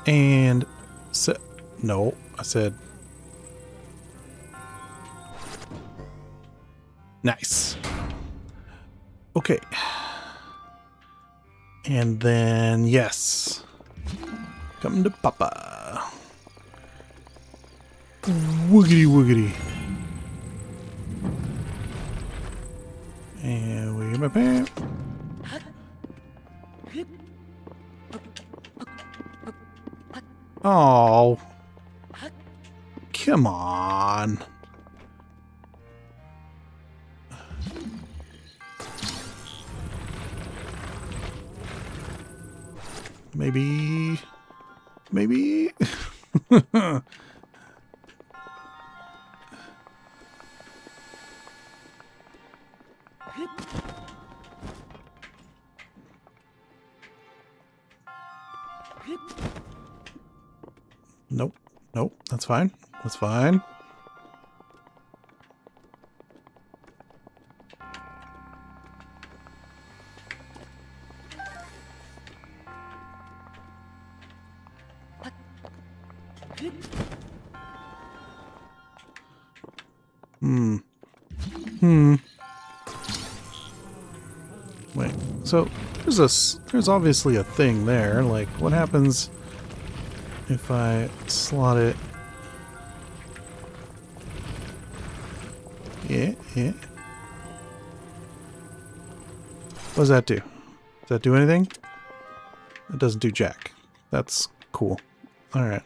And set. No, I said. Nice. Okay. And then, yes. Come to Papa. Woogity woogity. And we get my pant. Oh. Come on. Maybe. Maybe. Nope. Nope. That's fine. That's fine. So there's obviously a thing there. Like, what happens if I slot it? Yeah. What does that do? Does that do anything? It doesn't do jack. That's cool. Alright.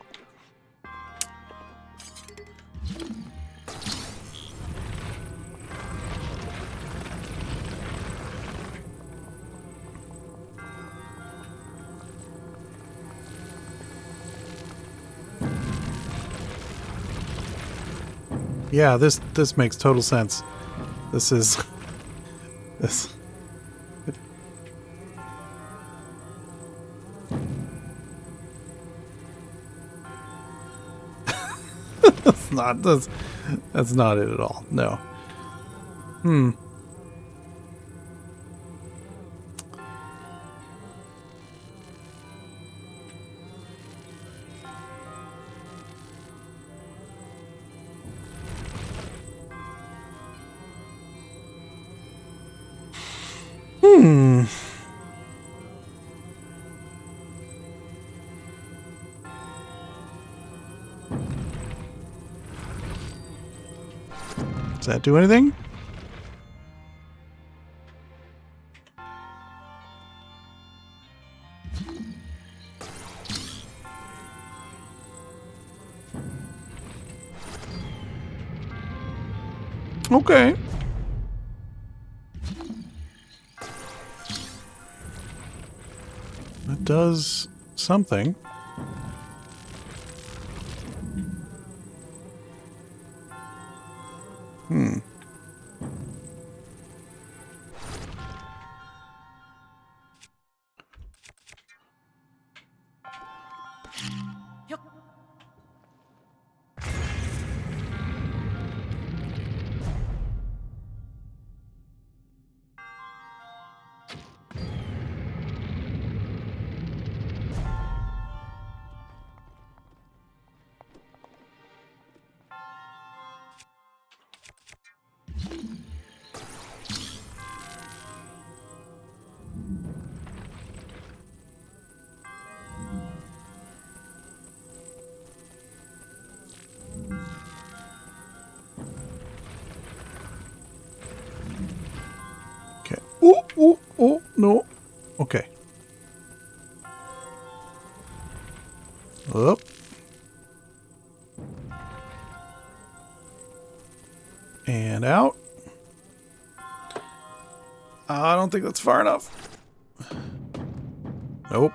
Yeah, this makes total sense. This is this. That's not it at all. No. Does that do anything? Okay. It does something. Okay. Oh, no. Okay. Up. And out. I don't think that's far enough. Nope.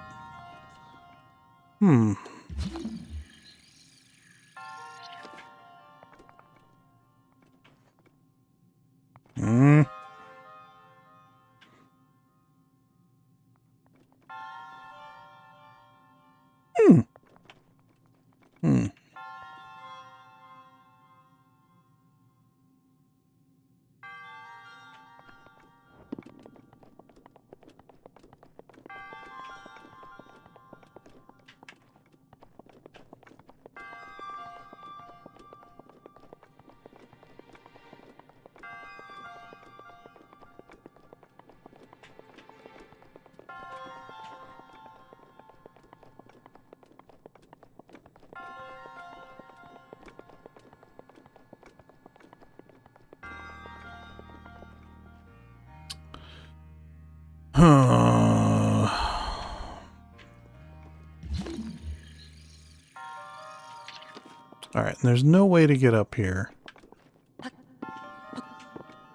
Alright, and there's no way to get up here.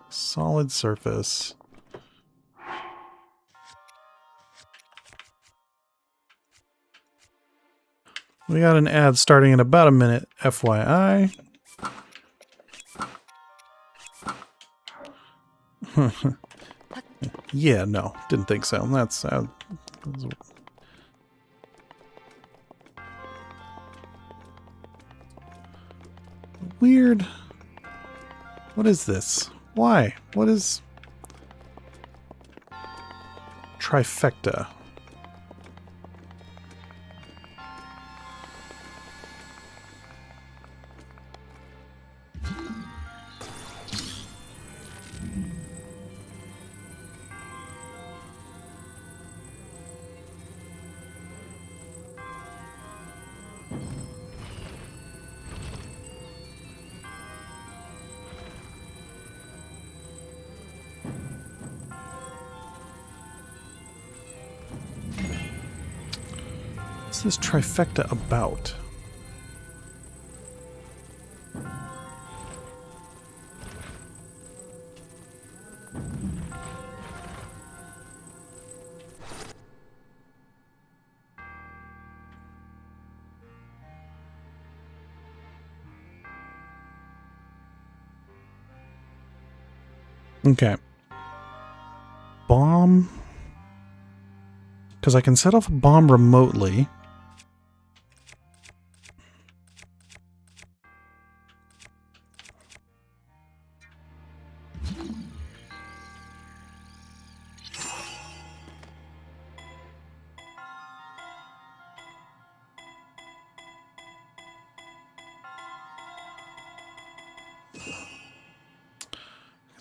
Solid surface. We got an ad starting in about a minute, FYI. Yeah, no, didn't think so. That's weird. What is this? Why? What is trifecta? What's this trifecta about? Okay. Bomb. Because I can set off a bomb remotely.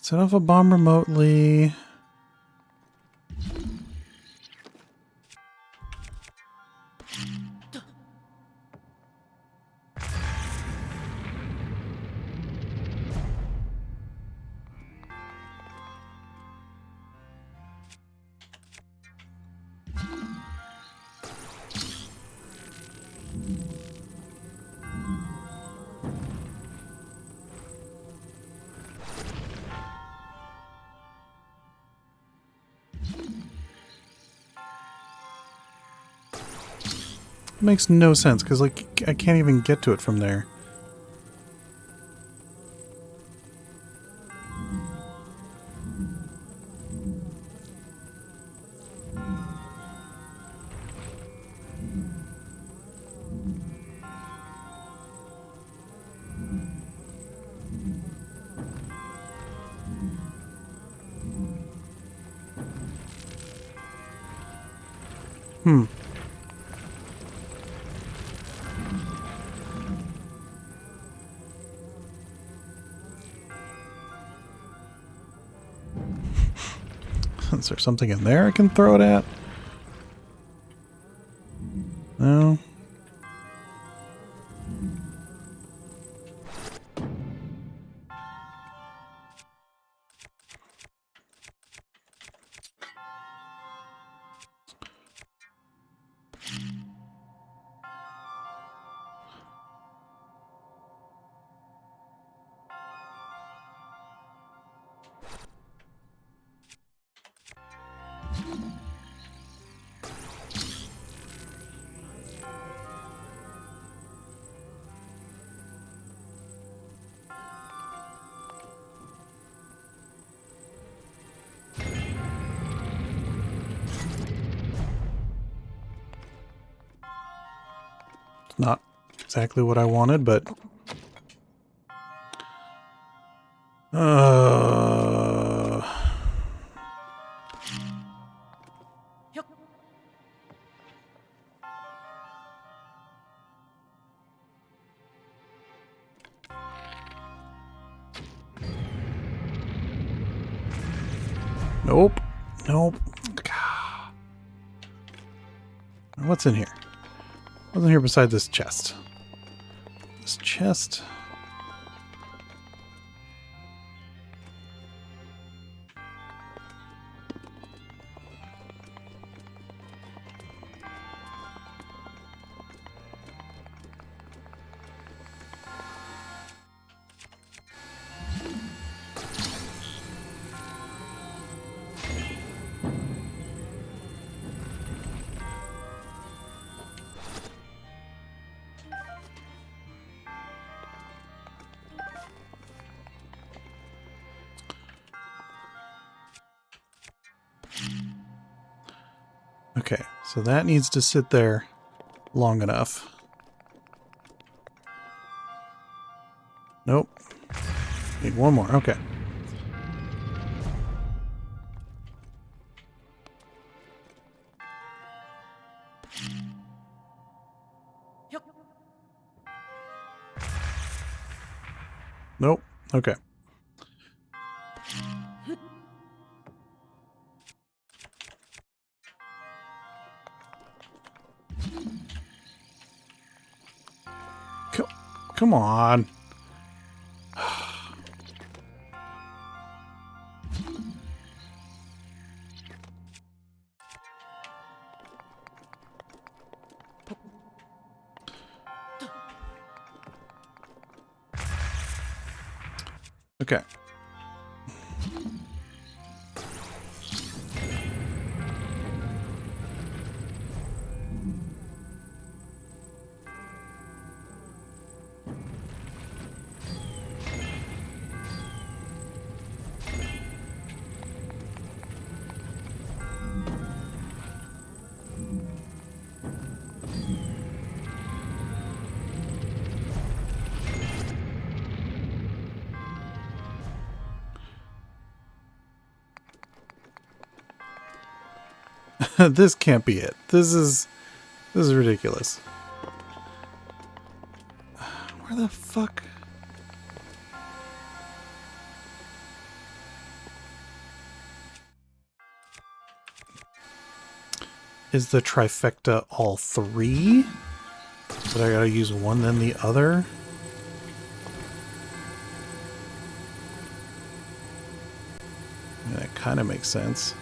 Set off a bomb remotely. Makes no sense because like I can't even get to it from there. Hmm. Is there something in there I can throw it at? No. Not exactly what I wanted, but nope. Nope. What's in here? What's in here beside this chest? This chest. Okay, so that needs to sit there long enough. Nope. Need one more. Okay. Nope. Okay. Come on. Okay. This can't be it. This is ridiculous. Where the fuck? Is the trifecta all three? But I gotta use one then the other? Yeah, that kind of makes sense.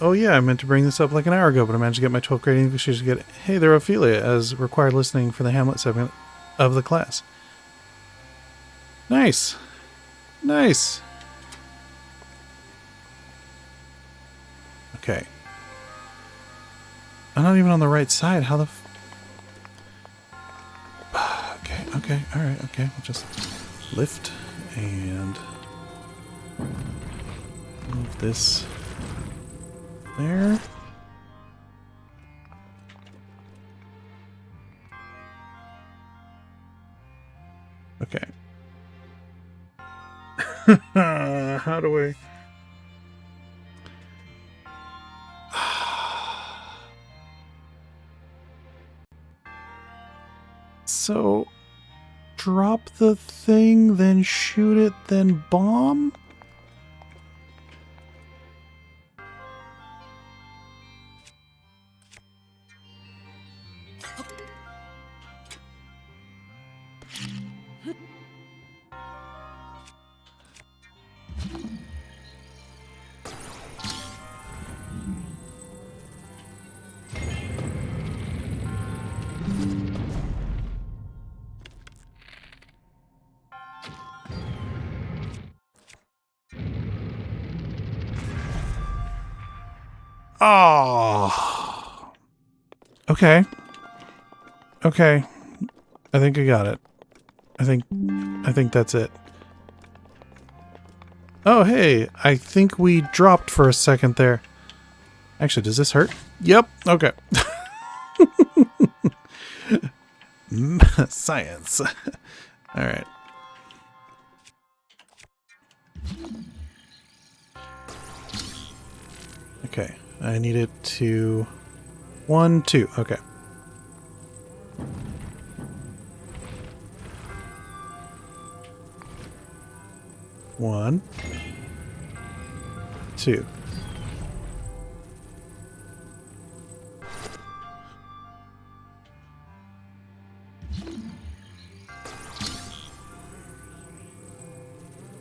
Oh yeah, I meant to bring this up like an hour ago, but I managed to get my 12th grade English teacher to get "Hey there, Ophelia" as required listening for the Hamlet segment of the class. Nice. Nice. Okay. I'm not even on the right side. How the Okay, alright, okay. We'll just lift and move this there. Okay. How do I... So, drop the thing, then shoot it, then bomb? Oh. Okay. Okay. I think I got it. I think that's it. Oh, hey. I think we dropped for a second there. Actually, does this hurt? Yep. Okay. Science. All right. Okay. I need it to 1, 2. Okay. One, 2.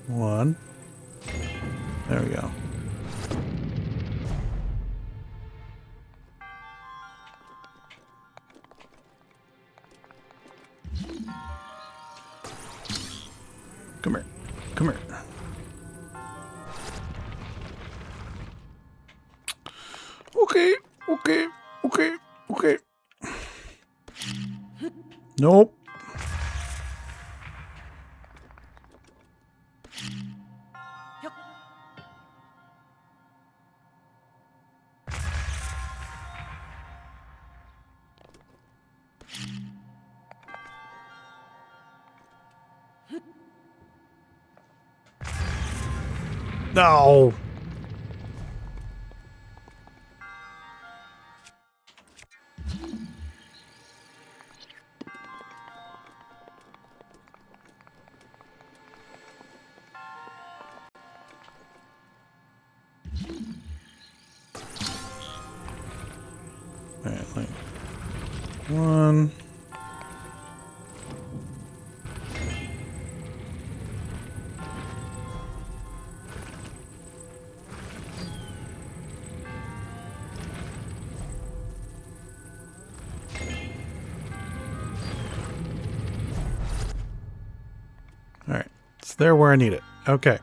One. There we go. Come here. Come here. Okay. Okay. Okay. Okay. Nope. No. One. All right, it's there where I need it. Okay.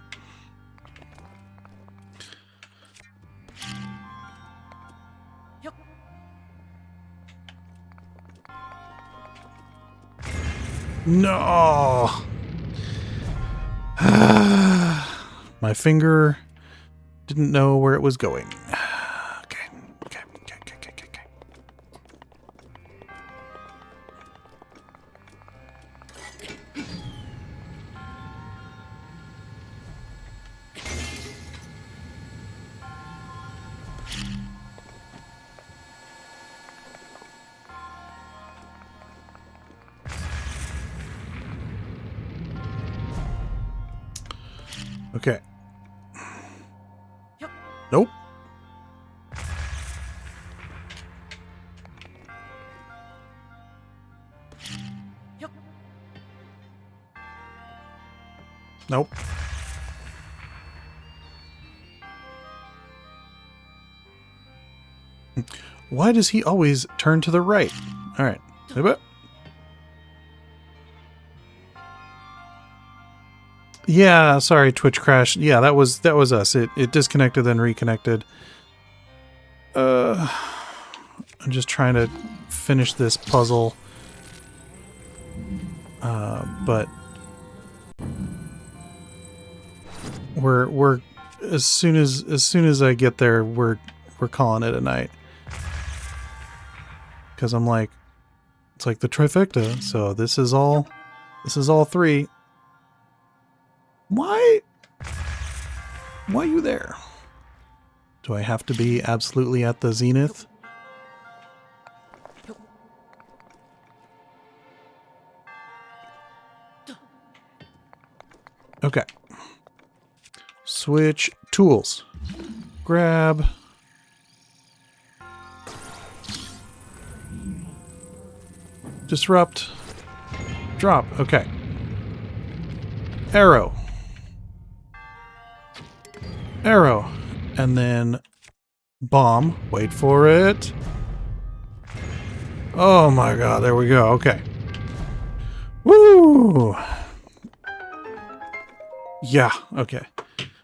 No. My finger didn't know where it was going. Okay. Nope. Nope. Why does he always turn to the right? All right. Yeah, sorry, Twitch crash. Yeah, that was us. It disconnected then reconnected. I'm just trying to finish this puzzle. But we're as soon as I get there, we're calling it a night. Cuz I'm like, it's like the trifecta. So this is all three. Why are you there? Do I have to be absolutely at the zenith? Okay. Switch tools. Grab. Disrupt. Drop. Okay. Arrow. Arrow. And then bomb. Wait for it. Oh my god, there we go. Okay. Woo! Yeah, okay.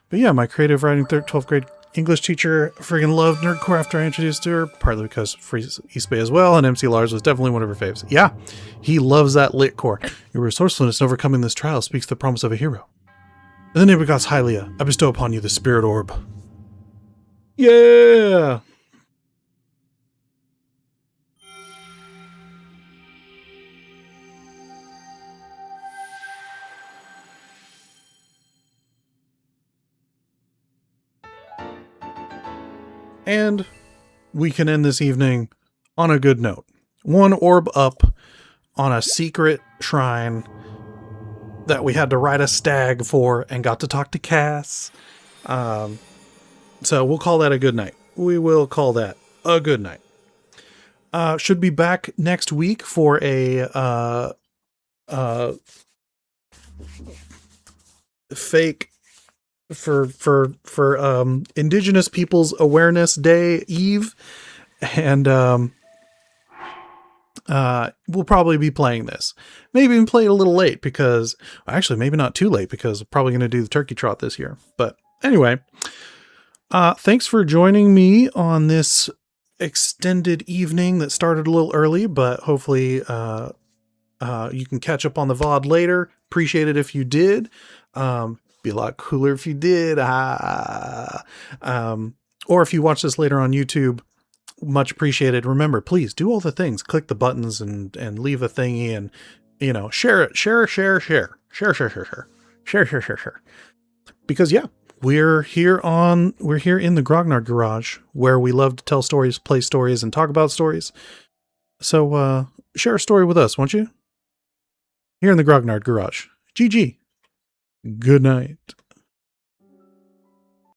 But yeah, my creative writing 12th grade English teacher friggin' loved Nerdcore after I introduced her, partly because Free East Bay as well, and MC Lars was definitely one of her faves. Yeah, he loves that lit core. Your resourcefulness in overcoming this trial speaks the promise of a hero. In the name of gods Hylia, I bestow upon you the spirit orb. Yeah! And we can end this evening on a good note. One orb up on a secret shrine that we had to ride a stag for and got to talk to Cass. So we'll call that a good night. We will call that a good night. Should be back next week for a fake for Indigenous Peoples Awareness Day Eve, and we'll probably be playing this. Maybe even play it a little late because, actually, maybe not too late because we're probably going to do the turkey trot this year. But anyway, thanks for joining me on this extended evening that started a little early, but hopefully you can catch up on the VOD later. Appreciate it if you did. Be a lot cooler if you did. Or if you watch this later on YouTube, much appreciated. Remember, please do all the things. Click the buttons and leave a thingy and, you know, share it. Share. Because yeah, we're here in the Grognard Garage where we love to tell stories, play stories, and talk about stories. So share a story with us, won't you? Here in the Grognard Garage. GG. Good night.